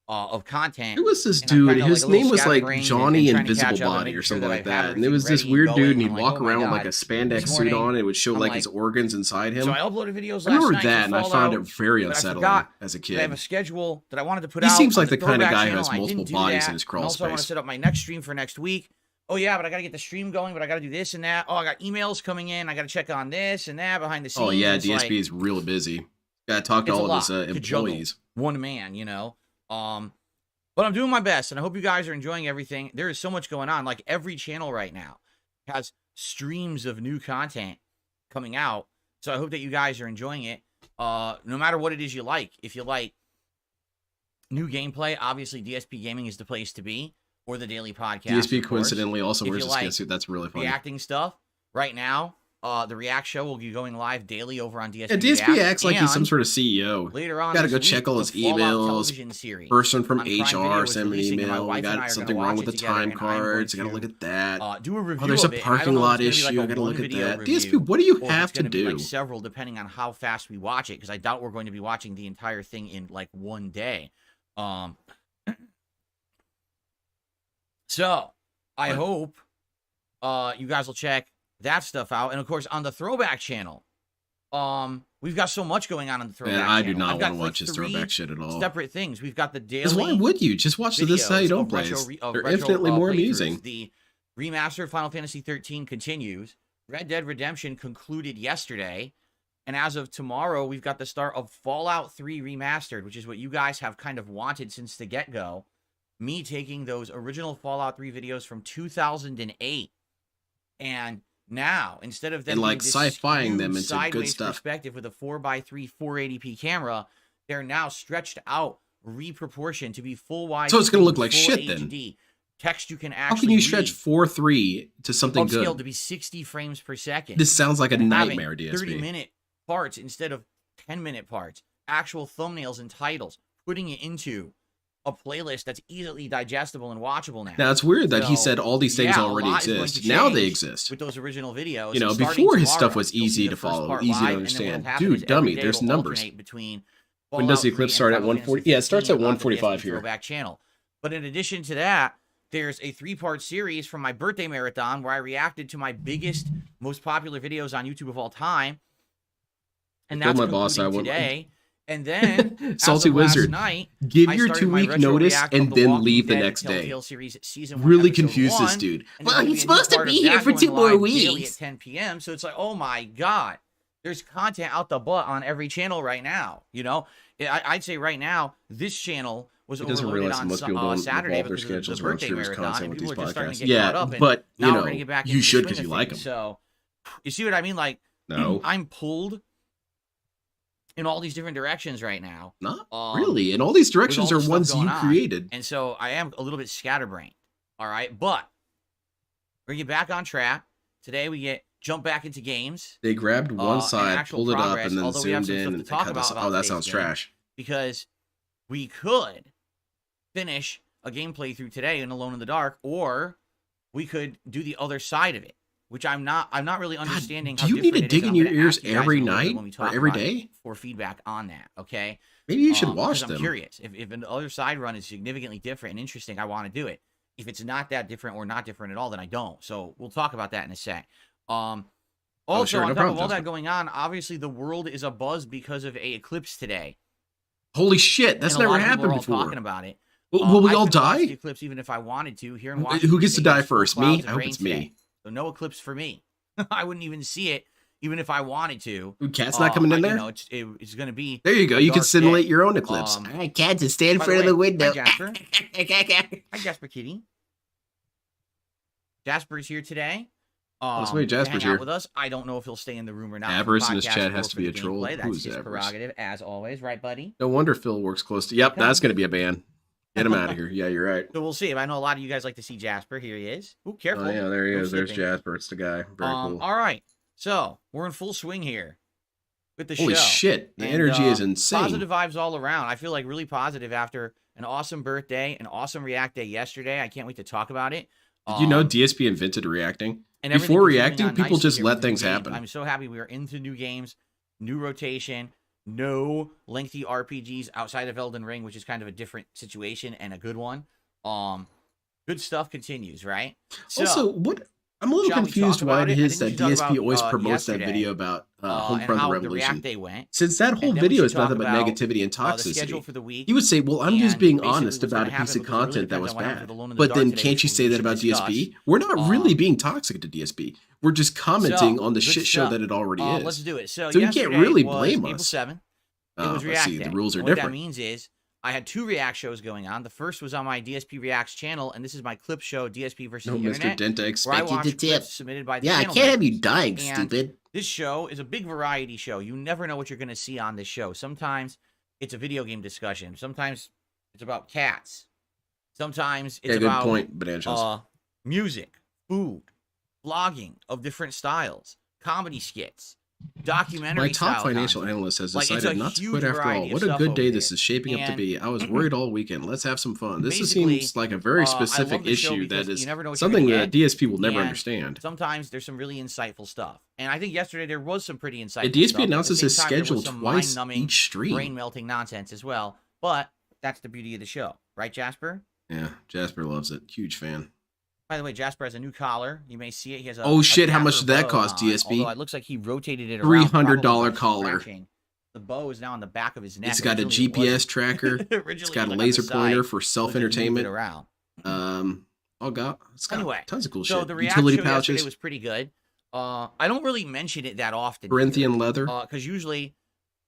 of content. Who was this dude? His name was like Johnny Invisible Body or something like that. And it was this weird dude, and he'd walk around with like a spandex suit on, and it would show like his organs inside him. So I uploaded videos last night. I remember that, and I found it very unsettling as a kid. I have a schedule that I wanted to put out. He seems like the kind of guy who has multiple bodies in his crawl space. Also, I want to set up my next stream for next week. Oh yeah, but I gotta get the stream going, but I gotta do this and that. Oh, I got emails coming in. I gotta check on this and that behind the scenes. Oh yeah, DSP is real busy. Gotta talk to all of his employees. One man, you know. But I'm doing my best, and I hope you guys are enjoying everything. There is so much going on. Like, every channel right now has streams of new content coming out. So I hope that you guys are enjoying it. No matter what it is you like. If you like new gameplay, obviously DSP Gaming is the place to be, or the daily podcast. DSP coincidentally also wears a skin suit. That's really funny. Reacting stuff right now. The React show will be going live daily over on DSP. Yeah, DSP acts like he's some sort of CEO. Later on, gotta go check all his emails. Person from HR sent me an email. We got something wrong with the time cards. I gotta look at that. Do a review. Oh, there's a parking lot issue. I gotta look at that. DSP, what do you have to do? Like several, depending on how fast we watch it, because I doubt we're going to be watching the entire thing in like one day. So I hope you guys will check that stuff out. And of course, on the Throwback channel, we've got so much going on the Throwback channel. I do not want to watch this Throwback shit at all. Separate things. We've got the daily. Because why would you? Just watch This Is How You Don't Play. They're infinitely more amusing. The remastered Final Fantasy 13 continues. Red Dead Redemption concluded yesterday. And as of tomorrow, we've got the start of Fallout 3 Remastered, which is what you guys have kind of wanted since the get-go. Me taking those original Fallout 3 videos from 2008 and now, instead of them and like sci-fying them into sideways good stuff perspective with a 4x3 480p camera, they're now stretched out, reproportioned to be full wide. So it's going to look like shit HD. then. Text you can actually. How can you stretch 4:3 to something good? Upscaled to be 60 frames per second. This sounds like a nightmare, DSP. 30-minute parts instead of 10-minute parts. Actual thumbnails and titles. Putting it into a playlist that's easily digestible and watchable now. Now it's weird that he said all these things already exist. Now they exist. With those original videos. You know, before his stuff was easy to follow, easy to understand. Dude, dummy, there's numbers. When does the Eclipse start at 140? Yeah, it starts at 145 here. Throwback channel. But in addition to that, there's a 3-part series from my birthday marathon where I reacted to my biggest, most popular videos on YouTube of all time. And that's concluding today. And then, Salty Wizard, give your 2-week notice and then leave the next day. Really confused this dude. Well, he's supposed to be here for 2 more weeks. At 10 p.m. So it's like, oh my God, there's content out the butt on every channel right now. You know, I'd say right now, this channel was overloaded on Saturday because of the birthday marathon. And people are just starting to get caught up. But, you know, you should because you like them. So, you see what I mean? Like, no, I'm pulled in all these different directions right now. Not really. And all these directions are ones you created. And so I am a little bit scatterbrained. All right. But we're going to get back on track. Today we jump back into games. They grabbed one side, pulled it up, and then zoomed in and cut us. Oh, that sounds trash. Because we could finish a game playthrough today in Alone in the Dark, or we could do the other side of it. Which I'm not really understanding. God, do you need to dig in your ears every night or every day for feedback on that? Okay, maybe you should watch them. I'm curious if an other side run is significantly different and interesting. I want to do it. If it's not that different or not different at all, then I don't. So we'll talk about that in a sec. Also, sure, on no top problem, of all that Jasper. going on, obviously the world is abuzz because of a eclipse today. Holy shit, that's And a never lot of people happened are all before. talking about it. Will we I all couldn't watch die? the eclipse even if I wanted to. Here in Washington, Who gets to State, die it's full first? clouds Me? and I hope rain it's today. me. So no eclipse for me. I wouldn't even see it, even if I wanted to. Cat's not coming in there? You know, it's going to be. There you go. You can dark simulate day. your own eclipse. All right, cat, just stand in By front of the way, window. Hi, Jasper. Hi, Jasper Kitty. Jasper's here today. Let's wait, Jasper's to hang here. out with us. I don't know if he'll stay in the room or not. Avarice for in his podcast chat or has to for be the a troll. gameplay. That's Who's his Avarice? prerogative, as always, right, buddy? No wonder Phil works close to. Yep, Okay. that's going to be a ban. Get him out of here. Yeah, you're right. So we'll see. I know a lot of you guys like to see Jasper. Here he is. Ooh, careful. Oh yeah, there he No is. There's slipping. Jasper. It's the guy. Very cool. All right. So we're in full swing here with the Holy show. shit, the And, energy is insane. Positive vibes all around. I feel like really positive after an awesome birthday, an awesome React Day yesterday. I can't wait to talk about it. Did you know DSP invented reacting? And everything Before continuing reacting, on people nicely just here let with the new things games. happen. I'm so happy we are into new games, new rotation, no lengthy RPGs outside of Elden Ring, which is kind of a different situation and a good one. Good stuff continues, right? So, Also, what I'm a little shall we confused talk why about it it? I is that think we should talk DSP always about, promotes that yesterday, video about and Homefront how the the React Revolution. Day went. Since that whole And then we video should is nothing talk but about, negativity and the schedule toxicity. for the week. He would say, well, I'm just being basically honest what's gonna about a piece happen of because it really content that depends was on what happens bad. with Alone in the But Dark then today, can't which you we say that should about discuss. DSP? We're not really being toxic to DSP. We're just commenting So, on the good shit show stuff. that it already is. Let's do it. So you can't yesterday really was blame April us. 7th. It was Let's React see, Day. the rules are And what different. that means is I had 2 React shows going on. The first was on my DSP Reacts channel, and this is my clip show, DSP versus No, the Mr. Internet, Dent, I where I expect you watch to tip. clips submitted by the Yeah, I channel can't have you members. dying, And stupid. This show is a big variety show. You never know what you're going to see on this show. Sometimes it's a video game discussion. Sometimes it's about cats. Sometimes it's Yeah, good about point, Bananas. music, food, vlogging of different styles, comedy skits, documentary My top style financial content. analyst has Like, it's decided a not to huge quit after all. variety of What a stuff good over day this there. is shaping up to And be. I was worried all weekend. Let's have some fun. This just basically, seems like a very I specific love the show issue because that is you never know what something you're that gonna DSP will never and understand. Sometimes there's some really insightful stuff. And I think yesterday there was some pretty insightful Yeah, DSP stuff. At the announces same his time, there was schedule some twice mind-numbing, each stream. brain-melting nonsense as well. But that's the beauty of the show. Right, Jasper? Yeah, Jasper loves it. Huge fan. By the way, Jasper has a new collar. You may see it. He has a Oh, shit, how dapper much did that bow cost, on, DSP? Although it looks like he rotated it around. $300 probably by collar. scratching. The bow is now on the back of his neck. It's got a Originally, it GPS wasn't. tracker. It's Originally, got a like, on laser the pointer side, for but they moved it self-entertainment. around. Oh god, it's got Anyway, tons of cool So shit. the React Utility show yesterday pouches, was pretty good. I don't really mention it that often. Corinthian leather. Because usually,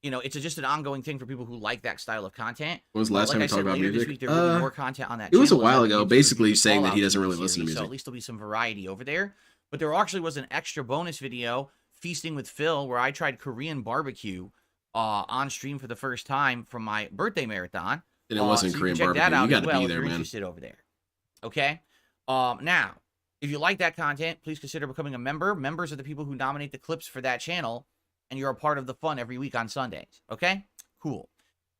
you know, it's just an ongoing thing for people who like that style of content. When was the last Like time I we talked said, about later this music? week there will be more content on that. It was a channel as while other ago, YouTubers basically do saying that Fallout he doesn't TV really listen to series, So music. at least there'll be some variety over there. But there actually was an extra bonus video, Feasting with Phil, where I tried Korean barbecue on stream for the first time from my birthday marathon. And it wasn't so Korean you can check barbecue. that out You as got to well be if there, you're man. interested over there. Okay. Now, if you like that content, please consider becoming a member. Members are the people who nominate the clips for that channel, and you're a part of the fun every week on Sundays. Okay? Cool.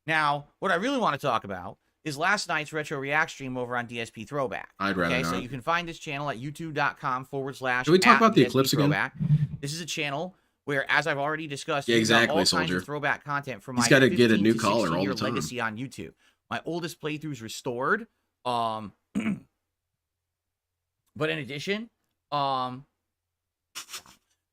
Now, what I really want to talk about is last night's Retro React stream over on DSP Throwback. I'd rather Okay, so not. you can find this channel at youtube.com/. Can we talk about the DSP Eclipse again? Throwback. This is a channel where, as I've already discussed, Yeah, we've got exactly, all kinds soldier. of throwback content from He's my gotta get a 15 new to collar all 16-year the time. legacy on YouTube. My oldest playthroughs restored. But in addition, my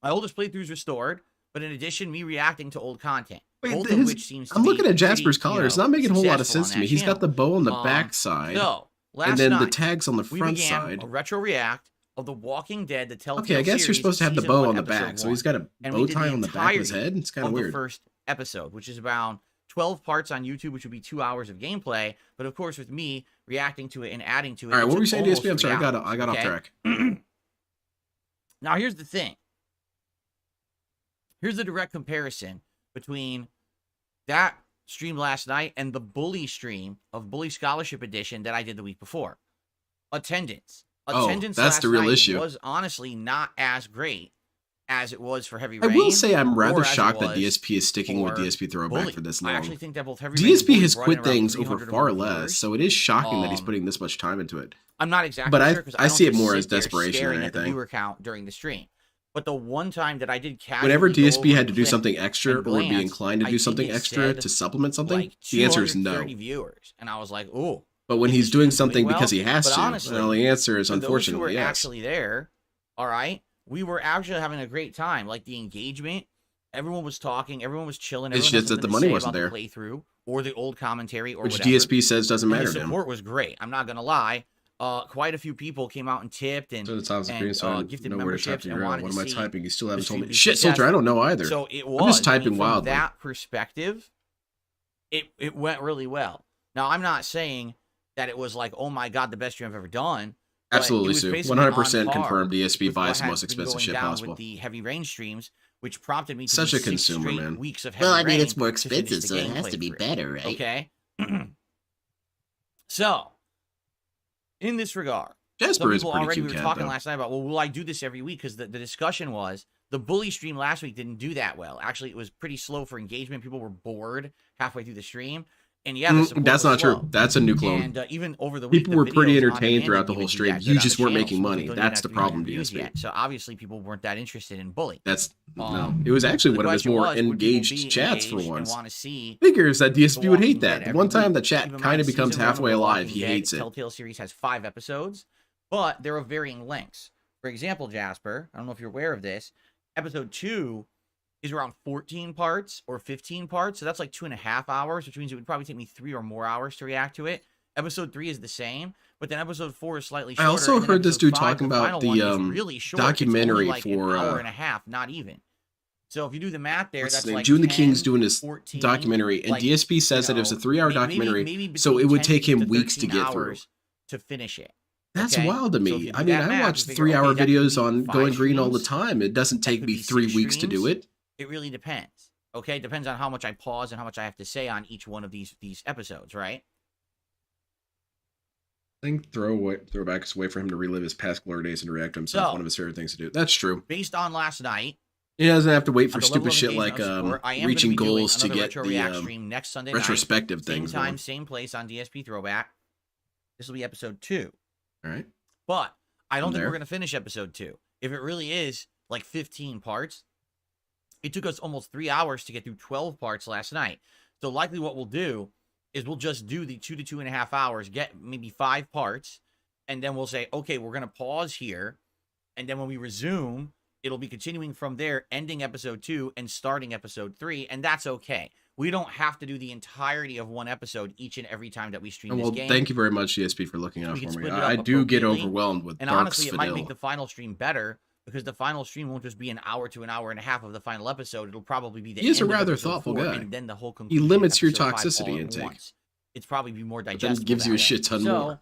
oldest playthroughs restored. But in addition, me reacting to old content. Wait, both of which seems to I'm looking be at Jasper's pretty, collar. It's not making a whole lot of successful sense on to me. that He's got channel. the bow on the back side, So, last and then the night, tags on the we front began side. a retro react of The Walking Dead, the Telltale Okay, I guess you're series, supposed to have the season bow 1, on the episode back, so 1. he's got a And we bow did tie the on the back of his entirety head. It's kind of of the weird. first episode, which is about 12 parts on YouTube, which would be 2 hours of gameplay. But of course, with me reacting to it and adding to it. All right, it what were you took saying, almost DSP? I'm 3 sorry, hours, I got off okay? track. Now, here's the thing. Here's the direct comparison between that stream last night and the Bully stream of Bully Scholarship Edition that I did the week before. Attendance. Attendance that's last the real night issue. was honestly not as great as it was for Heavy Rain. I will say I'm or rather as it shocked that was DSP is sticking with for DSP Throwback Bully. for this I long. actually think that both Heavy Rain and DSP Bully has brought quit in around things over 300 far more less, viewers. so it is shocking that he's putting this much time into it. I'm not exactly But sure because I don't see it just more sit as there desperation than staring at the anything. viewer count during the stream. But the one time that I did casually Whenever go DSP over had to and do click something extra and or would be glance, inclined to I do think something it extra said, to supplement something, like, the answer is no. 230 viewers, and I was like, "Ooh." But when is he's this doing stream something well? because he has But to, honestly, well, the answer is for those who were unfortunately yes. actually there, all right, we were actually having a great time. Like the engagement, everyone was talking, everyone was chilling. It's just that the money wasn't there. The playthrough or the old commentary or which whatever. DSP says doesn't matter And to the him. support was great. I'm not gonna lie. Quite a few people came out and tipped and, So the time's screen, so I gifted know where to type memberships and wanted What to am I see typing? You still haven't the told me. stream be Shit, Soldier, I don't know either. So it was. I'm just typing from wildly. that perspective, it went really well. Now I'm not saying that it was like, oh my god, the best stream I've ever done. Absolutely, Sue. 100% confirmed. DSP buys the most been expensive going shit down possible. With the heavy rain streams, which prompted me to Such do a 6 consumer, straight man. weeks of heavy Well, I mean, rain it's more to finish expensive, the so it has gameplay to be through. better, right? Okay. So, in this regard, Jasper some is people pretty already cute were cat, talking though. last night about, well, will I do this every week? Because the discussion was the bully stream last week didn't do that well. Actually, it was pretty slow for engagement. People were bored halfway through the stream. And yeah, the support that's was not slow. true. That's a new clone. And even over the week, People were pretty videos on entertained demand throughout the didn't whole even do stream. that You good on just the weren't channel, making so money. people don't That's even the have problem, 300 views DSP. yet. So obviously, people weren't that interested in bully. That's no. Um, It was actually the one of his question more was, would people engaged be chats for engaged and once. wanna see Figures that DSP The would hate Walking that. Dead The every one time week? the Keep chat in kind mind, of becomes season one of halfway The alive, Walking he Dead hates it. Telltale series has 5 episodes, but they're of varying lengths. For example, Jasper, I don't know if you're aware of this, episode 2 is around 14 parts or 15 parts, so that's like 2.5 hours, which means it would probably take me 3 or more hours to react to it. Episode 3 is the same, but then episode 4 is slightly shorter. I also and then heard this episode dude 5, talking about final the one, is really short. documentary it's only like for an hour and a half, not even. So if you do the math there, what's his that's name? like June the 10, King's doing this 14, documentary, and like, DSP says that it was a 3-hour documentary, maybe so it between would 10 take him to weeks to 13 get through. hours to finish it. That's Okay? wild to So if me. you I do mean, that I math, watch you figure, 3-hour okay, that could videos be on 5 Going Green all the streams. time. It doesn't That take could me be 3 6 weeks to do streams. it. It really depends. Okay, it depends on how much I pause and how much I have to say on each one of these episodes, right? I think throwback is a way for him to relive his past glory days and to react to himself. So, One of his favorite things to do. That's true. Based on last night, He doesn't have to wait for on the level stupid of shit engagement like of support, I am reaching gonna be doing goals to another get Retro React the stream next Sunday night, retrospective same things. time, same place on DSP Throwback. This will be episode 2. All right. But I don't I'm think there. we're going to finish episode 2. If it really is like 15 parts, it took us almost 3 hours to get through 12 parts last night. So likely what we'll do is we'll just do the 2 to 2.5 hours, get maybe 5 parts, and then we'll say, okay, we're going to pause here. And then when we resume, it'll be continuing from there, ending episode 2 and starting episode 3. And that's okay. We don't have to do the entirety of one episode each and every time that we stream Well, this game. thank you very much, DSP, for looking out We can for me. split it I up do get appropriately. overwhelmed with And Dark's honestly, it might Fidel. make the final stream better because the final stream won't just be an hour to an hour and a half of the final episode. It'll probably be the He is a end of rather episode thoughtful 4 guy. and then the whole He conclusion of limits your episode 5 toxicity all at intake. once. It's probably be more But digestible. then gives you a that way. shit ton so, more.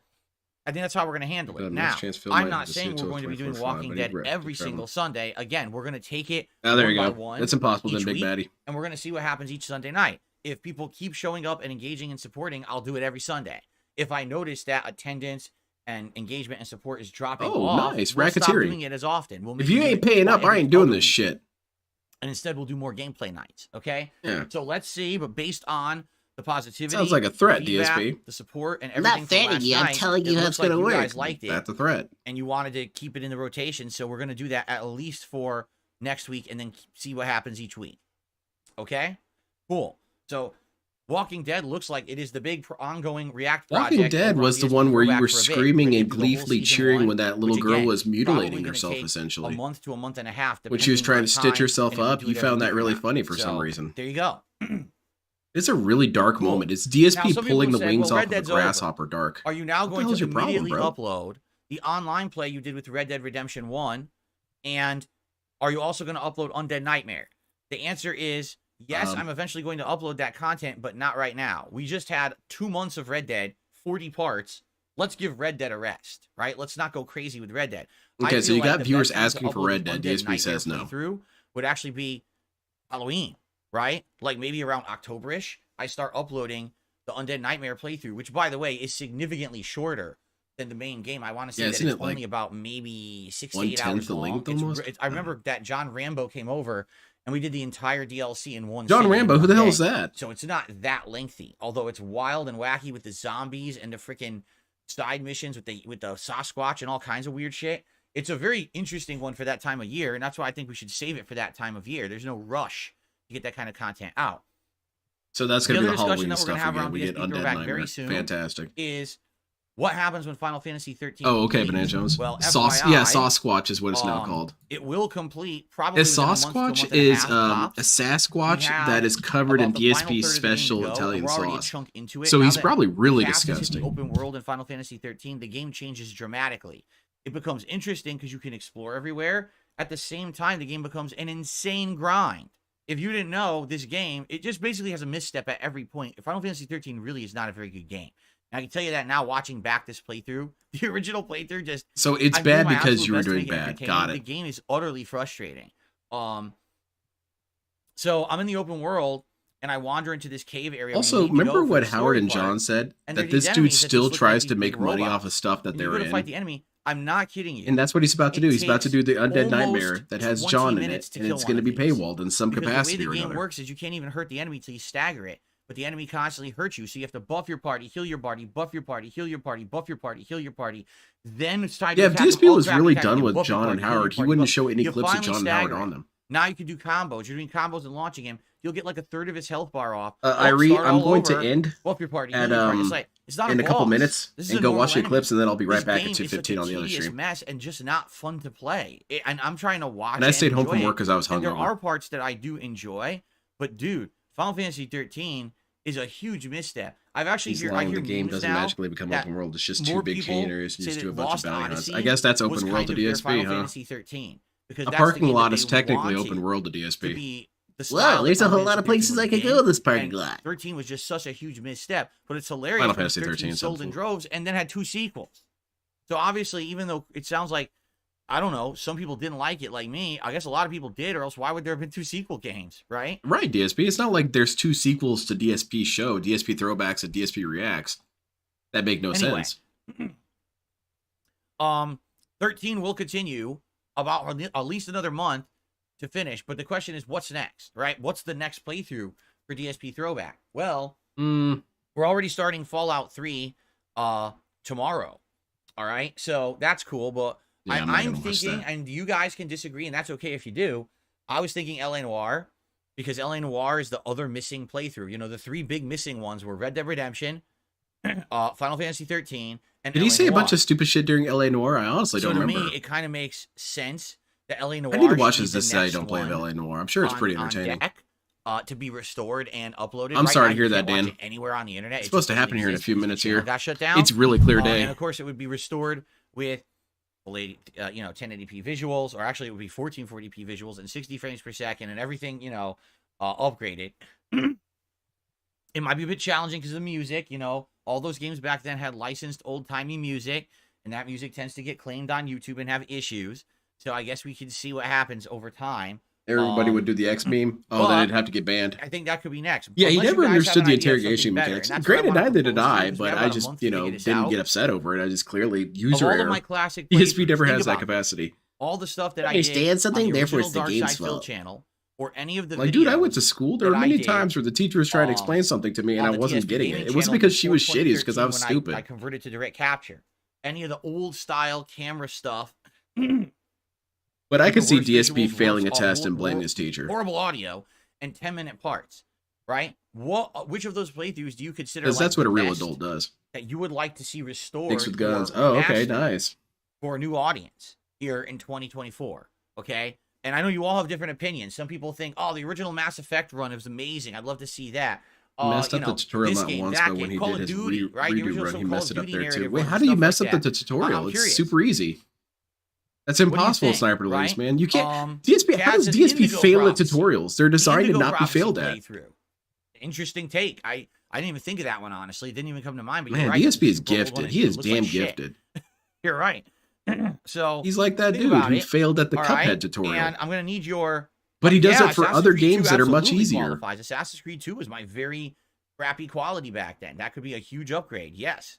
I think that's how we're going to handle Got it. a Now, nice chance Phil I'm might not have to see saying it we're till going to be doing 24/5, Walking I need Dead rest every to travel. single Sunday. Again, we're going to take it Oh, there one you by go. one That's impossible, then, each Big week, Baddie. and we're going to see what happens each Sunday night. If people keep showing up and engaging and supporting, I'll do it every Sunday. If I notice that attendance and engagement and support is dropping Oh, off, nice. we'll stop Racketeering. doing it as often. We'll If maybe you do ain't it paying up, I every ain't doing other this week. shit. And instead, we'll do more gameplay nights. Okay. Yeah. So let's see. But based on the positivity, Sounds like a threat, the feedback, DSP. the support, and I'm not everything from threatening last you, I'm night, telling you it how looks it's gonna like work. You guys liked it, That's a threat. and you wanted to keep it in the rotation. So we're gonna do that at least for next week, and then see what happens each week. Okay. Cool. So Walking Dead looks like it is the big ongoing React project. Walking Dead over on was the DSP one where you Throwback were for a bit. screaming We're and gonna do the whole gleefully season cheering 1, when that little which, girl again, was probably mutilating gonna herself, take essentially. a month to a month and a half, When she was depending trying on to stitch time, herself and if we up, do you it every found that week or really not. funny for some So, reason. There you go. It's a really dark Cool. moment. It's Now, DSP some pulling people the said, wings well, off Red of a Dead's over. grasshopper dark. Are you now What the going hell's to your problem, immediately bro? upload the online play you did with Red Dead Redemption 1? And are you also going to upload Undead Nightmare? The answer is yes, I'm eventually going to upload that content, but not right now. We just had 2 months of Red Dead, 40 parts. Let's give Red Dead a rest, right? Let's not go crazy with Red Dead. Okay, I so feel you like got the viewers best time to asking for upload Red the Dead. Undead DSP Nightmare says no. playthrough would actually be Halloween, right? Like maybe around October-ish, I start uploading the Undead Nightmare playthrough, which, by the way, is significantly shorter than the main game. I want to say that it's isn't it only like about maybe 6 to 8 1/10 hours the long. length almost? I remember that John Rambo came over, and we did the entire DLC in one John sitting in Rambo, who one the hell day. is that? So it's not that lengthy, although it's wild and wacky with the zombies and the freaking side missions with the Sasquatch and all kinds of weird shit. It's a very interesting one for that time of year, and that's why I think we should save it for that time of year. There's no rush to get that kind of content out. So that's The going to other be the discussion Halloween that we're stuff gonna have again. around We get DSP Undead Throwback Nightmare. very soon Fantastic. Is What happens when Final Fantasy 13? Oh, okay, Banana Jones. Well, Sauce, FYI, yeah, Sasquatch is what it's now called. It will complete probably. A Sasquatch is a Sasquatch that is covered in DSP special Italian sauce. So he's probably really disgusting. The open world in Final Fantasy 13, the game changes dramatically. It becomes interesting because you can explore everywhere. At the same time, the game becomes an insane grind. If you didn't know, this game, it just basically has a misstep at every point. Final Fantasy 13 really is not a very good game. And I can tell you that now, watching back this playthrough, the original playthrough just... So it's bad because you were doing bad. Got it. The game is utterly frustrating. So I'm in the open world, and I wander into this cave area. Also, remember what Howard and John said? That this dude still tries to make money off of stuff that they're in. To fight the enemy. I'm not kidding you. And that's what he's about to do. He's about to do the Undead Nightmare that has John in it, and it's going to be paywalled in some capacity or another. The way the game works is you can't even hurt the enemy till you stagger it, but the enemy constantly hurts you, so you have to buff your party, heal your party, buff your party, heal your party, buff your party, heal your party. Then it's time to if DSP was really done with John and Howard, he wouldn't show any clips of John and Howard on them. Now you can do combos. You're doing combos and launching him. You'll get like a third of his health bar off. Irie, I'm going to end buff your party, at in a couple minutes and go watch the Eclipse, and then I'll be right back at 2:15 on the other stream. Mess and just not fun to play. And I'm trying to watch. And I stayed home from work because I was hungover. There are parts that I do enjoy, but dude, Final Fantasy 13 is a huge misstep. I've actually I hear the game doesn't magically become open world. It's just two big chain areas and just do a bunch of bounty hunts. I guess that's open world to DSP, huh? A parking lot is technically open world to DSP. Wow, there's a whole lot of places I could go with this parking lot. 13 was just such a huge misstep, but it's hilarious. Final Fantasy 13 sold in droves and then had 2 sequels. So obviously, even though it sounds like, I don't know, some people didn't like it like me, I guess a lot of people did, or else why would there have been 2 sequel games, right? Right, DSP. It's not like there's 2 sequels to DSP Show, DSP Throwbacks, and DSP Reacts. That make no sense. 13 will continue about at least another month to finish, but the question is, what's next, right? What's the next playthrough for DSP Throwback? Well, we're already starting Fallout 3 tomorrow, all right? So that's cool, but yeah, I'm thinking, and you guys can disagree, and that's okay if you do, I was thinking L.A. Noire, because L.A. Noire is the other missing playthrough. You know, the 3 big missing ones were Red Dead Redemption, Final Fantasy 13, and Did he say a bunch of stupid shit during L.A. Noire? I honestly don't remember. So to me, it kind of makes sense. The L.A. Noire. I need to watch this to say I don't play L.A. Noire. I'm sure it's pretty entertaining. To be restored and uploaded. I'm sorry to hear that, Dan. Anywhere on the internet. It's supposed to happen here in a few minutes here. Got shut down. It's really clear day. And of course, it would be restored with, 1080p visuals, or actually it would be 1440p visuals and 60 frames per second, and everything, upgraded. It might be a bit challenging because of the music. All those games back then had licensed old-timey music, and that music tends to get claimed on YouTube and have issues. So I guess we can see what happens over time. Everybody would do the X meme. Oh, then it'd have to get banned. I think that could be next. Yeah, he never understood the interrogation mechanics. Granted, neither did I, but I just, didn't get upset over it. I just clearly user error. DSP never has that capacity. All the stuff that I understand something, therefore it's the game's fault. Channel, or any of the like, dude, I went to school. There were many times where the teacher was trying to explain something to me and I wasn't getting it. It wasn't because she was shitty, it's because I was stupid. I converted to direct capture. Any of the old style camera stuff. But I could see DSP failing a test and blaming his teacher. Horrible audio and 10-minute parts, right? Which of those playthroughs do you consider? Because that's what a real adult does. That you would like to see restored. Sticks with guns. Oh, okay, nice. For a new audience here in 2024, okay? And I know you all have different opinions. Some people think, oh, the original Mass Effect run was amazing. I'd love to see that. He messed up the tutorial not once, but when he did his redo run, he messed it up there too. Wait, how do you mess up the tutorial? It's super easy. That's impossible in Sniper Elite, man. You can't. DSP, how does DSP fail at tutorials? They're designed to not be failed at. Interesting take. I didn't even think of that one, honestly. It didn't even come to mind. But man, you're right. DSP is gifted. He is damn gifted. You're right. So he's like that dude who failed at the Cuphead tutorial. And I'm gonna need your. But he does it for other games that are much easier. Assassin's Creed 2 was my very crappy quality back then. That could be a huge upgrade. Yes.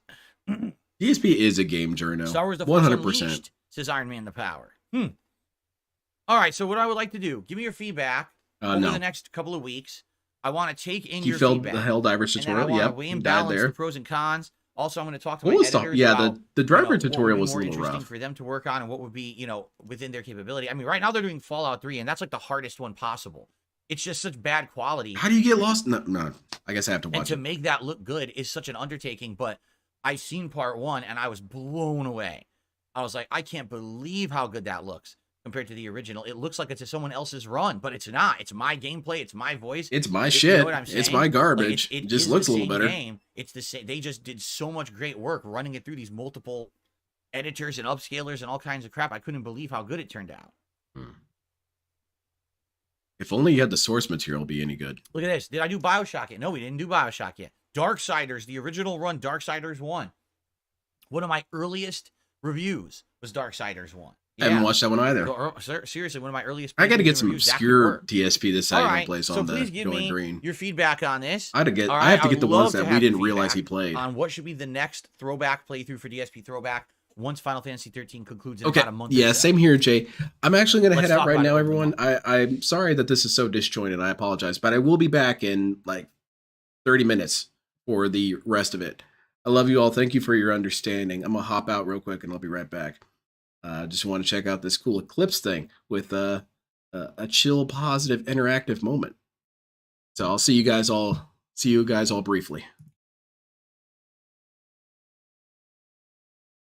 DSP is a game journo. Star Wars: The Force Unleashed, says Iron Man the Power. All right, so what I would like to do, give me your feedback over the next couple of weeks. I want to take in your feedback. You failed the Helldivers tutorial. Yep, weigh and balance the pros and cons. Also, I'm going to talk to my editors about, the driver tutorial was a little interesting rough for them to work on, and what would be, within their capability. I mean, right now they're doing Fallout 3, and that's like the hardest one possible. It's just such bad quality. How do you get lost? No, I guess I have to watch it. And to make that look good is such an undertaking, but I seen part 1 and I was blown away. I was like, I can't believe how good that looks compared to the original. It looks like it's someone else's run, but it's not. It's my gameplay. It's my voice. It's my You shit. know what I'm saying? It's my garbage. Like, it just is looks a the little same better. Game. It's the same. They just did so much great work running it through these multiple editors and upscalers and all kinds of crap. I couldn't believe how good it turned out. If only you had the source material be any good. Look at this. Did I do Bioshock yet? No, we didn't do Bioshock yet. Darksiders, the original run, Darksiders 1. One of my earliest reviews was Darksiders 1. I haven't watched that one either. Seriously, one of my earliest. I got to get some reviews. obscure DSP this side All of place so on please the give Going me Green. your feedback on this. I have to get. All I have to right, get the I'd ones love that to we have didn't your realize he feedback played. on what should be the next throwback playthrough for DSP Throwback once Final Fantasy 13 concludes in Okay. about a month. Yeah, or so. same here, Jay. I'm actually going to Let's head out talk right about now, it. everyone. I'm sorry that this is so disjointed. I apologize, but I will be back in like 30 minutes for the rest of it. I love you all. Thank you for your understanding. I'm gonna hop out real quick and I'll be right back. Just want to check out this cool Eclipse thing with a chill, positive, interactive moment. So I'll see you guys all briefly.